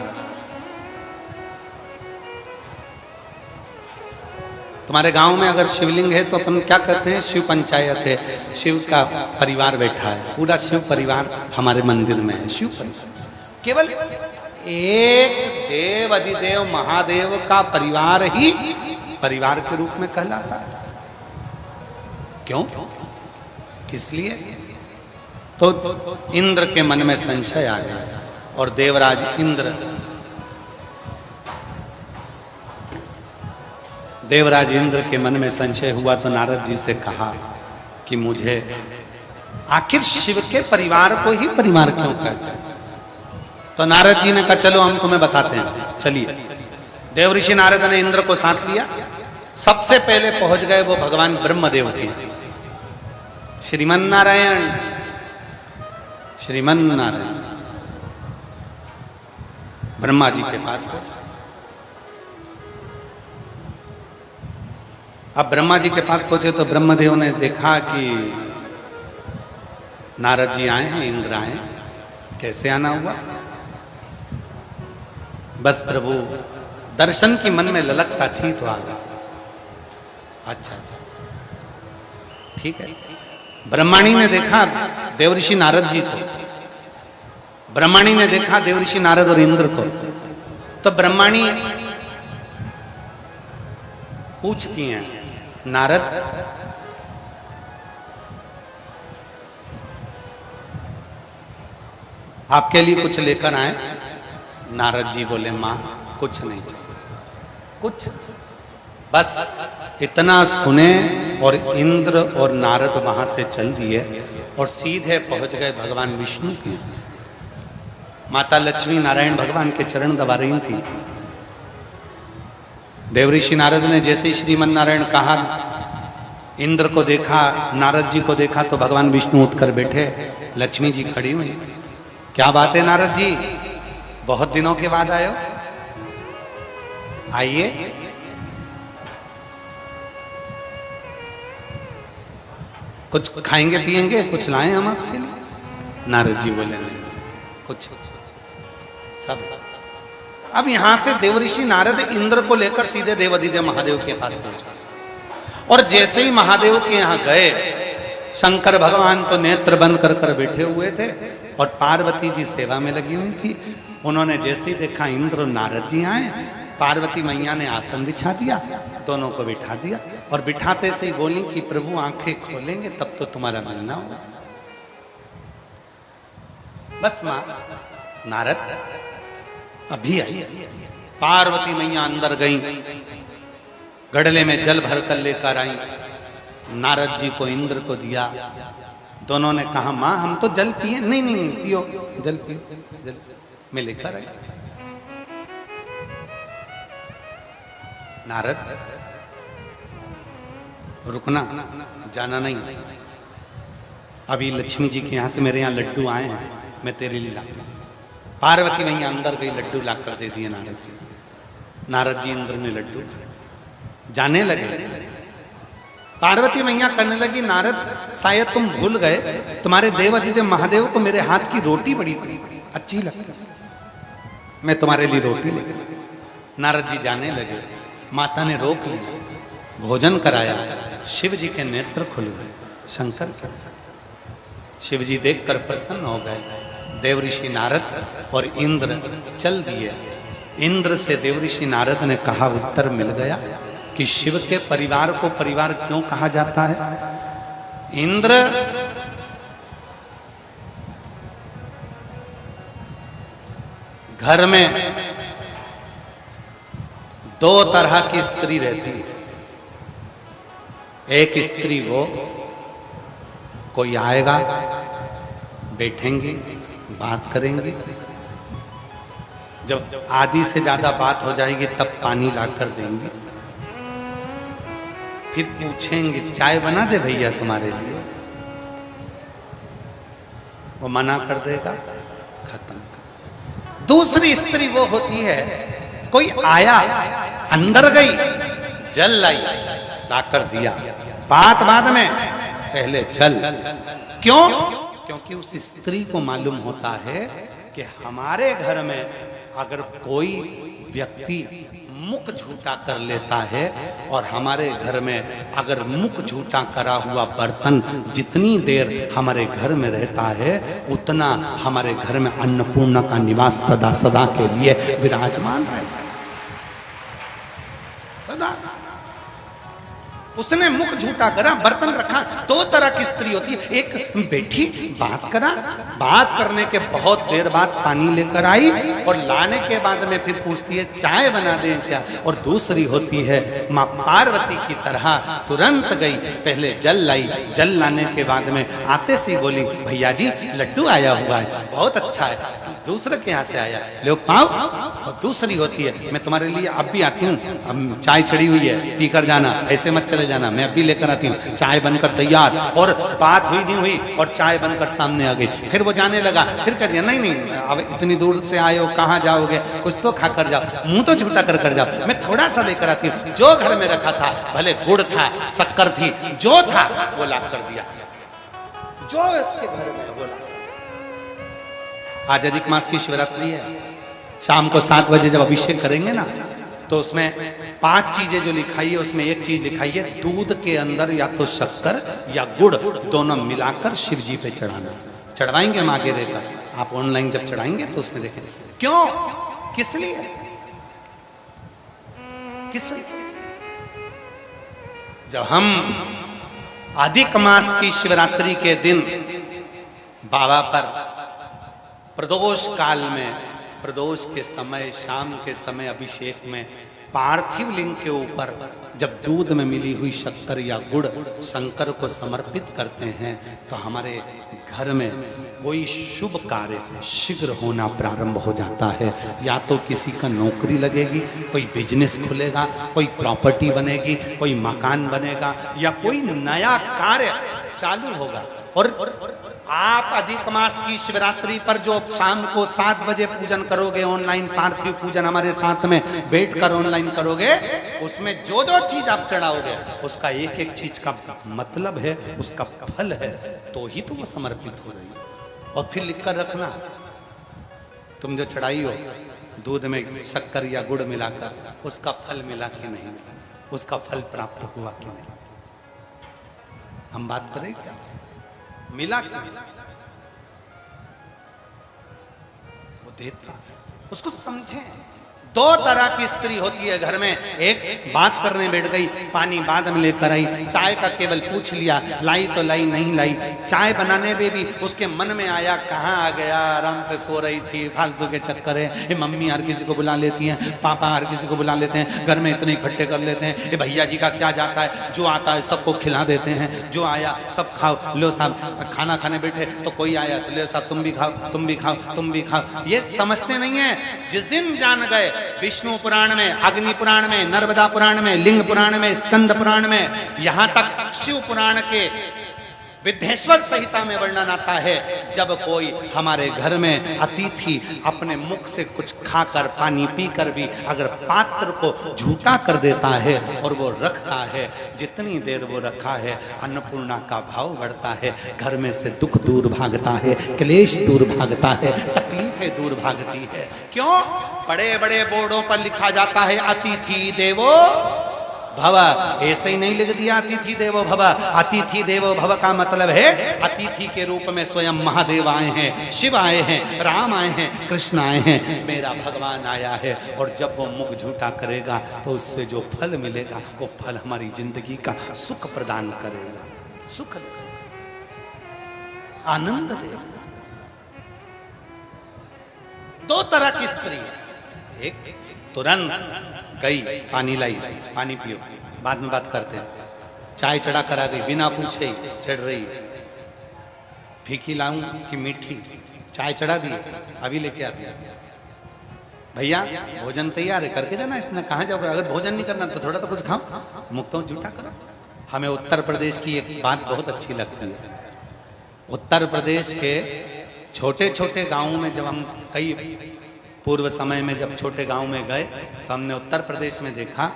A: तुम्हारे गांव में अगर शिवलिंग है तो अपन क्या कहते हैं? शिव पंचायत है, शिव का परिवार बैठा है, पूरा शिव परिवार हमारे मंदिर में है। शिव परिवार केवल एक देव अधिदेव महादेव का परिवार ही परिवार के रूप में कहलाता है। क्यों? किस लिए? तो इंद्र के मन में संशय आ गया और देवराज इंद्र के मन में संशय हुआ तो नारद जी से कहा कि मुझे आखिर शिव के परिवार को ही परिवार क्यों कहते हैं? तो नारद जी ने कहा चलो हम तुम्हें बताते हैं, चलिए। देवऋषि नारद ने इंद्र को साथ लिया। सबसे पहले पहुंच गए वो भगवान ब्रह्मदेव के। श्रीमन नारायण ब्रह्मा जी के पास पहुंचे। अब ब्रह्मा जी के पास पहुंचे तो ब्रह्मदेव ने देखा कि नारद जी आए हैं, इंद्र आए। कैसे आना हुआ? बस प्रभु दर्शन की मन में ललकता थी तो आ गया। अच्छा, ठीक है। ब्रह्माणी ने देखा देवऋषि नारद जी को, ब्रह्माणी ने देखा देवऋषि नारद और इंद्र को। तो ब्रह्माणी पूछती हैं, नारद आपके लिए कुछ लेकर आए? नारद जी बोले मां कुछ नहीं चाहिए, कुछ बस इतना सुने। और इंद्र और नारद वहां से चल दिए और सीधे पहुंच गए भगवान विष्णु के। माता लक्ष्मी नारायण भगवान के चरण दबा रही थी। देवऋषि नारद ने जैसे ही श्रीमन नारायण कहा, इंद्र को देखा, नारद जी को देखा तो भगवान विष्णु उठकर बैठे। लक्ष्मी जी खड़ी हुई। क्या बात है नारद जी, बहुत दिनों के बाद आए हो, आइए। कुछ खाएंगे पिएंगे, कुछ लाएं हम आपके लिए? नारद जी बोले नहीं, कुछ सब। अब यहां से देवऋषि नारद इंद्र को लेकर सीधे देवाधिदेव महादेव के पास पहुंचे। और जैसे ही महादेव के यहां गए, शंकर भगवान तो नेत्र बंद कर कर बैठे हुए थे और पार्वती जी सेवा में लगी हुई थी। उन्होंने जैसे ही देखा इंद्र और नारद जी आए, पार्वती मैया ने आसन बिछा दिया, दोनों को बिठा दिया और बिठाते से ही बोली कि प्रभु आंखें खोलेंगे तब तो तुम्हारा मिलना होगा। बस मां नारद अभी आई। पार्वती मैया अंदर गई, गड़ले में जल भर कर लेकर आई, नारद जी को इंद्र को दिया। दोनों ने कहा मां हम तो जल पिए। नहीं नहीं पियो, जल पियो, जल मैं लेकर आई। नारद रुकना, जाना नहीं, अभी लक्ष्मी जी के यहां से मेरे यहां लड्डू आए हैं, मैं तेरे लिए ला। पार्वती मैया अंदर गई, लड्डू लाकर दे दिए नारद जी। नारद जी इंद्र ने लड्डू खाए, जाने लगे। पार्वती मैया कहने लगी नारद शायद तुम भूल गए, तुम्हारे देवाधिदेव महादेव को मेरे हाथ की रोटी बड़ी अच्छी लगती, मैं तुम्हारे लिए रोटी लेकर। नारद जी जाने लगे, माता ने रोक लिया, भोजन कराया। शिव जी के नेत्र खुल गए, शंकर के। शिव जी देखकर प्रसन्न हो गए। देवऋषि नारद और इंद्र चल दिए। इंद्र से देवऋषि नारद ने कहा, उत्तर मिल गया कि शिव के परिवार को परिवार क्यों कहा जाता है। इंद्र घर में दो तरह की स्त्री रहती है। एक स्त्री वो, कोई आएगा, बैठेंगी, बात करेंगी, जब आधी से ज्यादा बात हो जाएगी तब पानी लाकर देंगी, फिर पूछेंगे चाय बना दे भैया तुम्हारे लिए, वो मना कर देगा, खत्म। दूसरी स्त्री वो होती है, कोई आया, अंदर गई, जल लाई, लाकर दिया, बात बाद में, पहले जल। क्यों? क्योंकि उस स्त्री को मालूम होता है कि हमारे घर में अगर कोई व्यक्ति मुख झूठा कर लेता है और हमारे घर में अगर मुख झूठा करा हुआ बर्तन जितनी देर हमारे घर में रहता है उतना हमारे घर में अन्नपूर्णा का निवास सदा सदा के लिए विराजमान रहता है, सदा। उसने मुख झूठा करा, बर्तन रखा। दो तरह की स्त्री होती है, एक बैठी बात करा, बात करने के बहुत देर बाद पानी लेकर आई और लाने के बाद में फिर पूछती है चाय बना दें क्या। और दूसरी होती है माँ पार्वती की तरह, तुरंत गई, पहले जल लाई, जल लाने के बाद में आते सी बोली भैया जी लड्डू आया हुआ है, बहुत अच्छा है, दूसरे के यहाँ से आया, लो पाओ। और दूसरी होती है मैं तुम्हारे लिए अब भी आती हूँ, अब चाय चढ़ी हुई है, पीकर जाना, ऐसे मत चले जाना, मैं अभी लेकर आती हूँ। चाय बनकर तैयार, और बात हुई नहीं हुई और चाय बनकर सामने आ गई। फिर वो जाने लगा, फिर कह दिया नहीं नहीं अब इतनी दूर से आए हो, कहाँ जाओगे, कुछ तो खा कर जाओ, मुंह तो झूठा कर जाओ, मैं थोड़ा सा लेकर आती हूँ। जो घर में रखा था, भले गुड़ था, शक्कर थी, जो था वो ला कर दिया, जो इसके घर में बोला। आज अधिक मास की शिवरात्रि है, शाम को 7 बजे जब अभिषेक करेंगे ना, तो उसमें 5 चीजें जो लिखाई है, उसमें एक चीज लिखाई है दूध के अंदर या तो शक्कर या गुड़ दोनों मिलाकर शिव जी पे चढ़ाना। चढ़वाएंगे हम आगे देखा, आप ऑनलाइन जब चढ़ाएंगे तो उसमें देखें क्यों, किस लिए, किस लिए? जब हम अधिक मास की शिवरात्रि के दिन बाबा पर प्रदोष काल में, प्रदोष के समय, शाम के समय अभिषेक में पार्थिव लिंग के ऊपर जब दूध में मिली हुई शक्कर या गुड़ शंकर को समर्पित करते हैं, तो हमारे घर में कोई शुभ कार्य शीघ्र होना प्रारंभ हो जाता है। या तो किसी का नौकरी लगेगी, कोई बिजनेस खुलेगा, कोई प्रॉपर्टी बनेगी, कोई मकान बनेगा, या कोई नया कार्य चालू होगा। और आप अधिक मास की शिवरात्रि पर जो शाम को 7 बजे पूजन करोगे, ऑनलाइन पार्थिव पूजन हमारे साथ में बैठकर ऑनलाइन करोगे, उसमें जो जो चीज आप चढ़ाओगे उसका एक एक चीज का मतलब है, उसका फल है, तो ही तो वो समर्पित हो रही है। और फिर लिखकर रखना, तुम जो चढ़ाई हो दूध में शक्कर या गुड़ मिलाकर, उसका फल मिला कि नहीं मिला, उसका फल प्राप्त हुआ कि नहीं। हम बात करेंगे आपसे, मिला क्या, वो देता है, उसको समझें। 2 तरह की स्त्री होती है घर में, एक बात करने बैठ गई, पानी बाद में लेकर आई, चाय का केवल पूछ लिया, लाई तो लाई, नहीं लाई। चाय बनाने में भी उसके मन में आया कहाँ आ गया, आराम से सो रही थी, फालतू के चक्कर है, ये मम्मी हर किसी को बुला लेती हैं, पापा हर किसी को बुला लेते हैं, घर में इतने इकट्ठे कर लेते हैं, ये भैया जी का क्या जाता है, जो आता है सबको खिला देते हैं, जो आया सब खाओ, लो साहब खाना खाने बैठे तो कोई आया तो लो साहब तुम भी खाओ, तुम भी खाओ, तुम भी खाओ। ये समझते नहीं है। जिस दिन जान गए विष्णु पुराण में, अग्नि पुराण में, नर्मदा पुराण में, लिंग पुराण में, स्कंद पुराण में, यहां तक शिव पुराण के विद्धेश्वर संहिता में वर्णन आता है, जब कोई हमारे घर में अतिथि अपने मुख से कुछ खाकर पानी पीकर भी अगर पात्र को झूठा कर देता है और वो रखता है, जितनी देर वो रखा है अन्नपूर्णा का भाव बढ़ता है, घर में से दुख दूर भागता है, क्लेश दूर भागता है, तकलीफें दूर भागती है। क्यों? बड़े बड़े बोर्डों पर लिखा जाता है अतिथि देवो भव, ऐसे ही नहीं लिख दिया अतिथि देवो भव। अतिथि देवो भव का मतलब है अतिथि के रूप में स्वयं महादेव आए हैं, शिव आए हैं, राम आए हैं, कृष्ण आए हैं, मेरा भगवान आया है। और जब वो मुख झूठा करेगा तो उससे जो फल मिलेगा वो फल हमारी जिंदगी का सुख प्रदान करेगा, सुख आनंद देगा। 2 तरह की स्त्री है, एक तुरंत गई पानी लाई, पानी पियो, बाद में बात करते हैं। चाय चढ़ा कर आ गई, बिना पूछे ही चढ़ रही है, फीकी लाऊं कि मीठी, चाय चढ़ा दी, अभी लेके आती है, भैया भोजन तैयार है करके जाना, इतना कहाँ जाओगे, अगर भोजन नहीं करना तो थोड़ा तो कुछ खाओ, मुख तो झूठा करो। हमें उत्तर प्रदेश की एक बात बहुत अच्छी लगती है। उत्तर प्रदेश के छोटे छोटे गांवों में जब हम कई पूर्व समय में जब छोटे गांव में गए तो हमने उत्तर प्रदेश में देखा,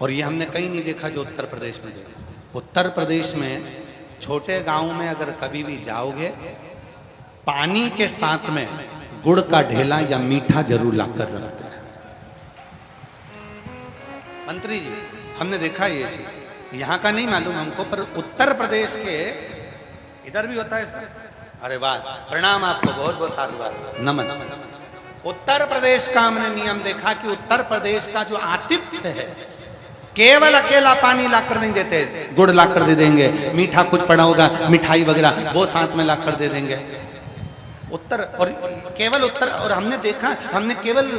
A: और ये हमने कहीं नहीं देखा जो उत्तर प्रदेश में देखा। उत्तर प्रदेश में छोटे गांव में अगर कभी भी जाओगे, पानी के साथ में गुड़ का ढेला या मीठा जरूर लाकर रखते हैं। मंत्री जी हमने देखा ये चीज, यहाँ का नहीं मालूम हमको, पर उत्तर प्रदेश के इधर भी होता है सर। अरे वाह, प्रणाम आपको, बहुत बहुत साधुवाद, नमन। उत्तर प्रदेश का हमने नियम देखा कि उत्तर प्रदेश का जो आतिथ्य है केवल अकेला पानी लाकर नहीं देते, गुड़ लाकर दे देंगे, मीठा कुछ पड़ा होगा, मिठाई वगैरह वो साथ में लाकर दे देंगे। उत्तर और केवल उत्तर, और हमने देखा, हमने केवल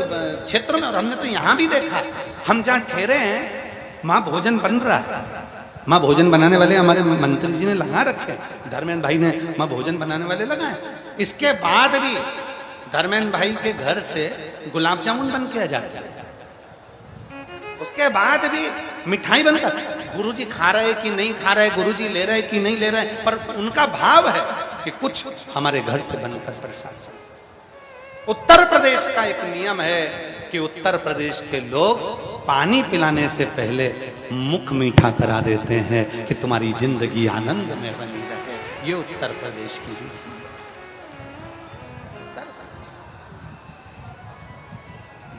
A: क्षेत्र में, और हमने तो यहाँ भी देखा, हम जहाँ ठहरे हैं वहाँ भोजन बन रहा है। माँ भोजन बनाने वाले हमारे मंत्री जी ने लगा रखे, धर्मेंद्र भाई ने माँ भोजन बनाने वाले लगाए। इसके बाद भी धर्मेंद्र भाई के घर से गुलाब जामुन बन के आ जाते हैं, उसके बाद भी मिठाई बनकर, गुरुजी खा रहे कि नहीं खा रहे, गुरुजी ले रहे कि नहीं ले रहे, पर उनका भाव है कि कुछ हमारे घर से बनकर प्रसाद। उत्तर प्रदेश का एक नियम है कि उत्तर प्रदेश के लोग पानी पिलाने से पहले मुख मीठा करा देते हैं कि तुम्हारी जिंदगी आनंद में बनी रहे। ये उत्तर प्रदेश की रीत है।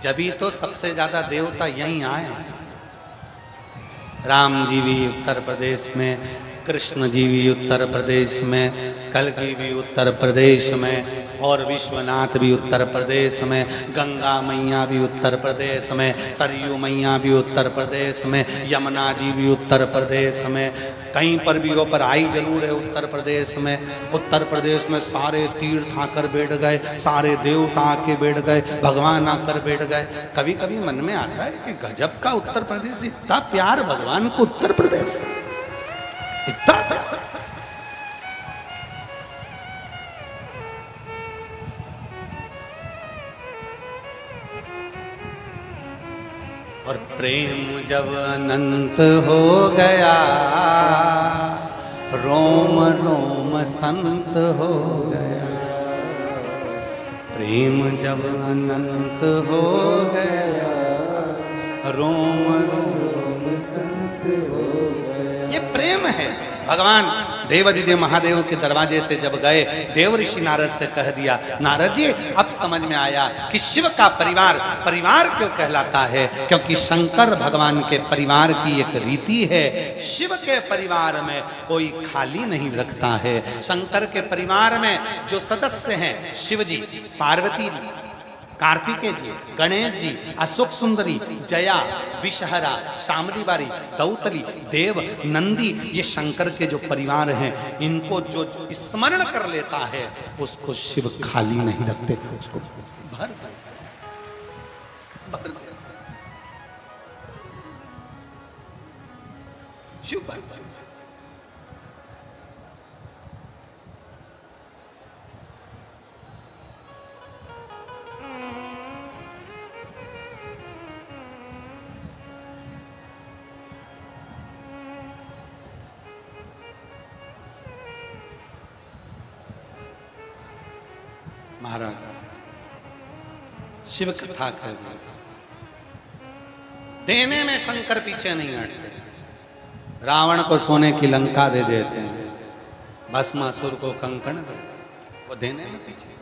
A: जभी तो सबसे ज्यादा देवता यहीं आए हैं। राम जी भी उत्तर प्रदेश में, कृष्ण जी भी उत्तर प्रदेश में, कल्कि भी उत्तर प्रदेश में, और विश्वनाथ भी उत्तर प्रदेश में, गंगा मैया भी उत्तर प्रदेश में, सरयू मैया भी उत्तर प्रदेश में, यमुना जी भी उत्तर प्रदेश में, कहीं पर भी हो पर आई जरूर है उत्तर प्रदेश में। उत्तर प्रदेश में सारे तीर्थ आकर बैठ गए, सारे देवता आके बैठ गए, भगवान आकर बैठ गए। कभी कभी मन में आता है कि गजब का उत्तर प्रदेश, इतना प्यार भगवान को उत्तर प्रदेश, इतना प्यार। और प्रेम जब अनंत हो गया, रोम रोम संत हो गया। प्रेम जब अनंत हो गया, रोम रोम संत हो गया। ये प्रेम है। भगवान देवादिदेव महादेव के दरवाजे से जब गए, देव ऋषि नारद से कह दिया, नारद जी अब समझ में आया कि शिव का परिवार परिवार क्यों कहलाता है, क्योंकि शंकर भगवान के परिवार की एक रीति है। शिव के परिवार में कोई खाली नहीं रखता है। शंकर के परिवार में जो सदस्य हैं, शिव जी, पार्वती जी, कार्तिकेय जी, गणेश जी, अशोक सुंदरी, जया, विषहरा, शामली बारी, दौतली, देव, नंदी, ये शंकर के जो परिवार हैं, इनको जो स्मरण कर लेता है उसको शिव खाली नहीं रखते, उसको भर भर शिव भर। महाराज शिव कथा कर देने में शंकर पीछे नहीं हटते। रावण को सोने की लंका दे देते हैं, भस्मासुर को कंकण, वो देने में पीछे।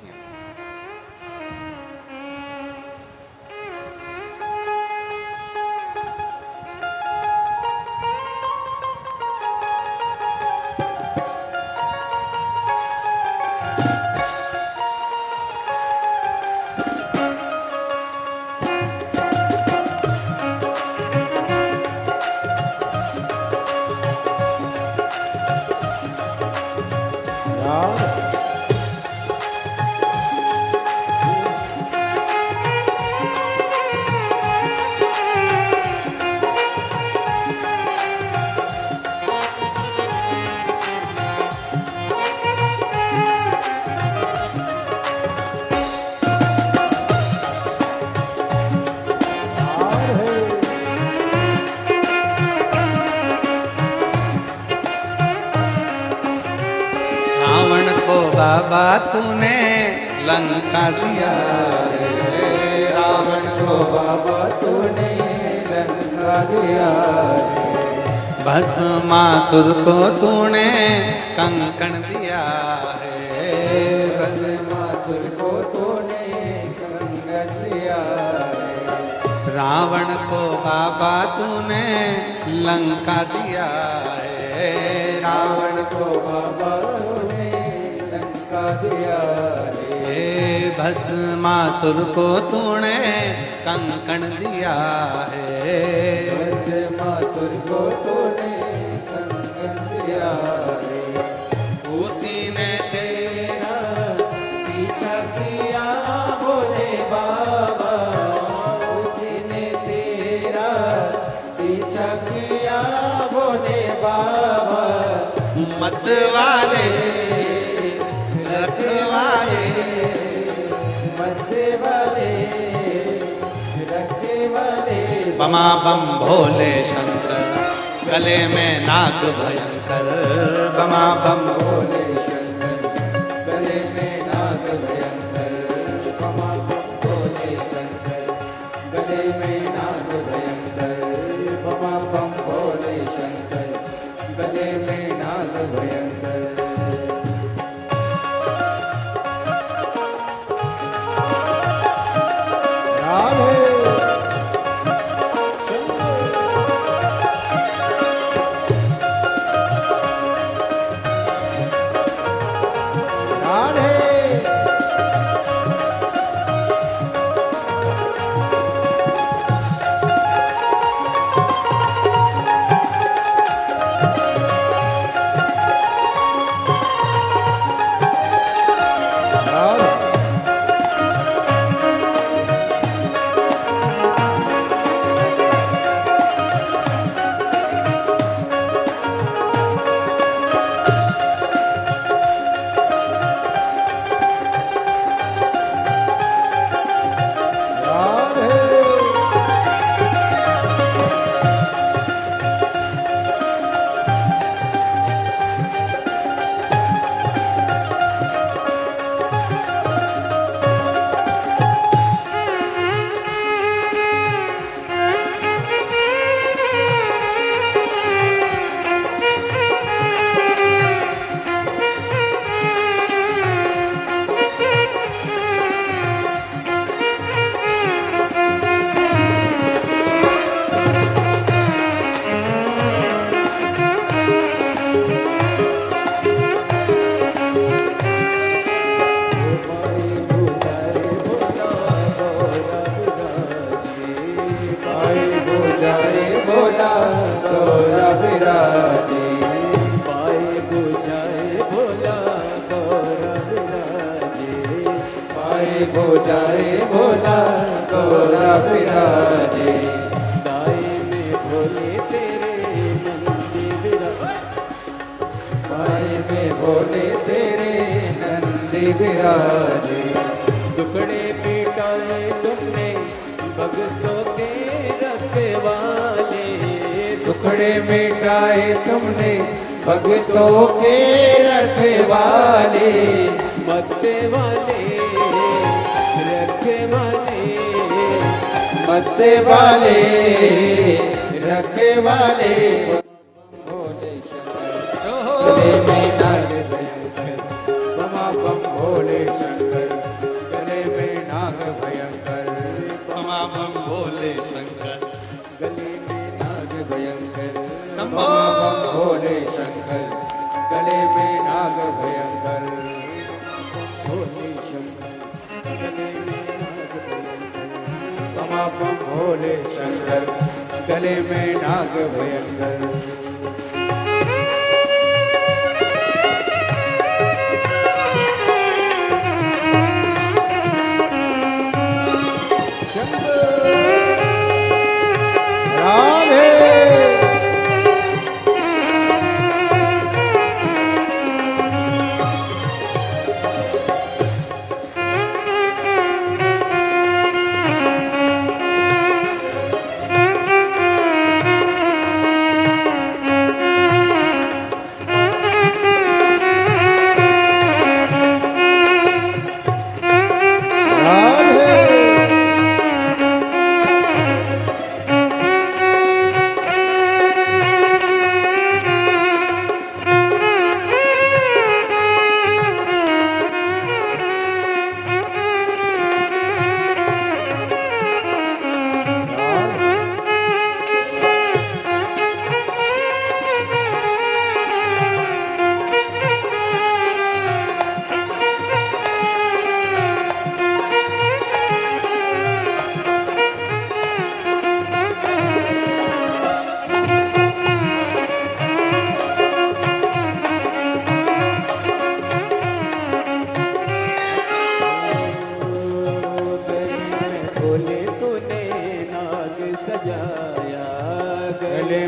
A: बाबा तूने लंका दिया रे, रावण को बाबा तूने लंका दिया रे, भस्मासुर को तूने कंकण दिया है, भस्मासुर को तूने कंकण दिया है, रावण को बाबा तूने लंका दिया है, रावण को बाबा दिया है, भस्मासुर को तूने कंकण दिया है,
B: असुर को तूने कंगन दिया रे,
A: उसी ने
B: तेरा पीछा किया भोले बाबा, उसी ने तेरा पीछा किया भोले बाबा।
A: मत वाले रखवाले,
B: मरने वाले रखने वाले,
A: बमा बम भोले शंकर, गले में नाग भयंकर, बमा बम
B: भोले शंकर, गले में नाग भयंकर, बमा बम भोले शंकर, गले में नाग भयंकर, बमा बम भोले शंकर, गले में नाग भयंकर। जाए भोला गौरा विराजे, दाई में भोले तेरे नंदी विराजे, दाई में भोले तेरे नंदी विराजे। टुकड़े मिटाए तुमने भक्तों के रखवाले, टुकड़े मिटाए तुमने भक्तों के रखवाले, मत्ते वाले रखे वाले, मत्ते वाले रखे वाले, भोले शंकर गले में नाग भयंकर, बमा बम भोले शंकर गले में नाग भयंकर,
A: बमा बम भोले शंकर,
B: गले में नाग भयंकर, बमा बम भोले शंकर गले में नाग भयंकर, भोले शंकर गले में नाग भयंकर, बमा बम भोले शंकर गले में नाग भयंकर।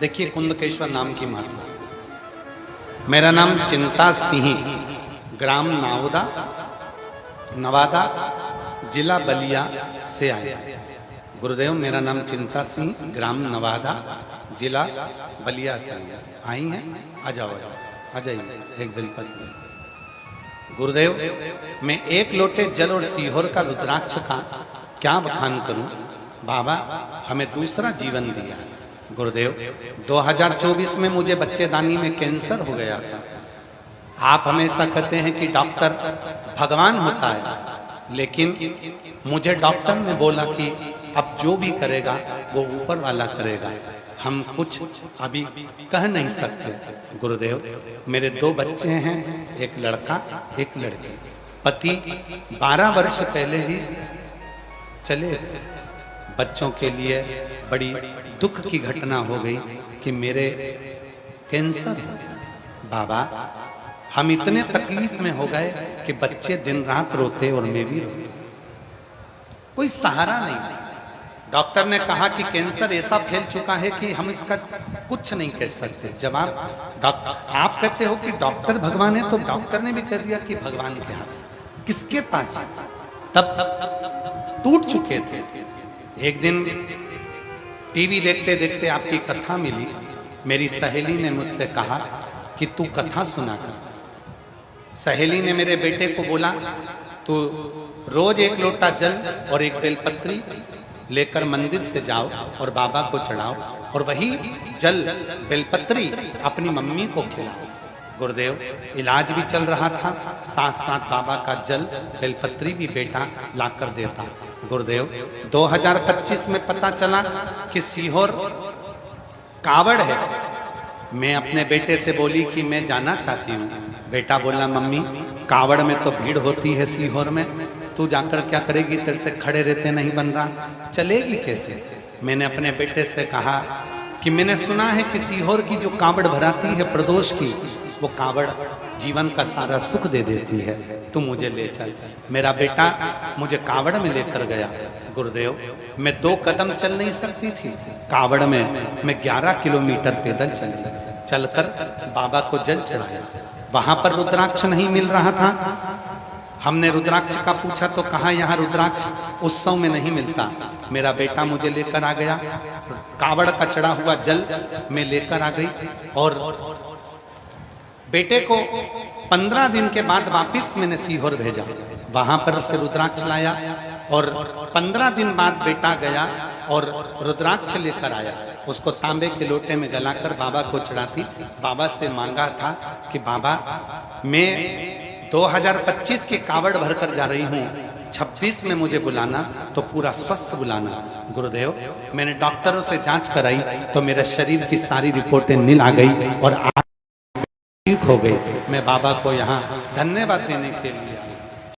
A: देखिए कुंदकेश्वर नाम की माता। मेरा नाम चिंता सिंह, ग्राम नावदा, नवादा, जिला बलिया से आया। गुरुदेव मेरा नाम चिंता सिंह, ग्राम नवादा, जिला बलिया से आई हैं। आ जाओ, आ जाइए। एक बेलपत्र। गुरुदेव मैं एक लोटे जल और सीहोर का रुद्राक्ष का क्या बखान करूं। बाबा हमें दूसरा जीवन दिया। गुरुदेव 2024 में मुझे बच्चेदानी में कैंसर हो गया था। आप हमेशा कहते हैं कि डॉक्टर भगवान होता है, लेकिन मुझे डॉक्टर ने बोला कि अब जो भी करेगा वो ऊपर वाला करेगा, हम कुछ अभी कह नहीं सकते। गुरुदेव मेरे 2 बच्चे हैं, एक लड़का एक लड़की। पति 12 वर्ष पहले ही चले गए। बच्चों के लिए बड़ी दुख की घटना हो गई कि मेरे कैंसर है। बाबा हम इतने तकलीफ में हो गए कि बच्चे दिन रात रोते और मैं भी रोते, कोई सहारा नहीं। डॉक्टर ने कहा कि कैंसर ऐसा फैल चुका है कि हम इसका कुछ नहीं कह सकते। जवाब डॉक्टर आप कहते हो कि डॉक्टर भगवान है, तो डॉक्टर ने भी कह दिया कि भगवान के हाथ किसके पास। तब टूट चुके थे। एक दिन टीवी देखते देखते आपकी कथा मिली। मेरी सहेली ने मुझसे कहा कि तू कथा सुना कर। सहेली ने मेरे बेटे को बोला तो रोज एक लोटा जल और एक बेलपत्री लेकर मंदिर से जाओ और बाबा को चढ़ाओ, और वही जल बेलपत्री अपनी मम्मी को खिलाओ। गुरुदेव इलाज भी चल रहा था, साथ साथ बाबा का जल बेलपत्री भी बेटा लाकर देता। गुरुदेव 2025 में पता चला कि सीहोर कावड़ है। मैं अपने बेटे से बोली कि मैं जाना चाहती हूँ। बेटा बोला मम्मी कावड़ में तो भीड़ होती है सीहोर में, तू जाकर क्या करेगी, तेरे से खड़े रहते नहीं बन रहा, चलेगी कैसे। मैंने अपने बेटे से कहा कि मैंने सुना है कि सीहोर की जो कावड़ भराती है प्रदोष की, वो कावड़ जीवन का सारा सुख दे देती है, तू मुझे ले चल। मेरा बेटा मुझे कावड़ में लेकर गया। गुरुदेव मैं 2 कदम चल नहीं सकती थी, कावड़ में मैं 11 किलोमीटर पैदल चलकर बाबा को जल चढ़ाया। वहां पर रुद्राक्ष नहीं मिल रहा था। हमने रुद्राक्ष का पूछा तो कहा यहाँ रुद्राक्ष उत्सव में नहीं मिलता। मेरा बेटा मुझे लेकर आ गया, कावड़ का चढ़ा हुआ जल मैं लेकर आ गई, और बेटे को 15 दिन के बाद वापिस मैंने सीहोर भेजा। वहां पर उसे रुद्राक्ष लाया, और 15 दिन बाद बेटा गया और रुद्राक्ष लेकर आया। उसको तांबे के लोटे में गलाकर बाबा को चढ़ाती। बाबा से मांगा था कि बाबा मैं 2025 के कावड़ भरकर जा रही हूँ, 26 में मुझे बुलाना, तो पूरा स्वस्थ बुलाना। गुरुदेव मैंने डॉक्टरों से जांच कराई तो मेरे शरीर की सारी रिपोर्टें नील आ गई और ठीक हो गई। मैं बाबा को यहाँ धन्यवाद देने के लिए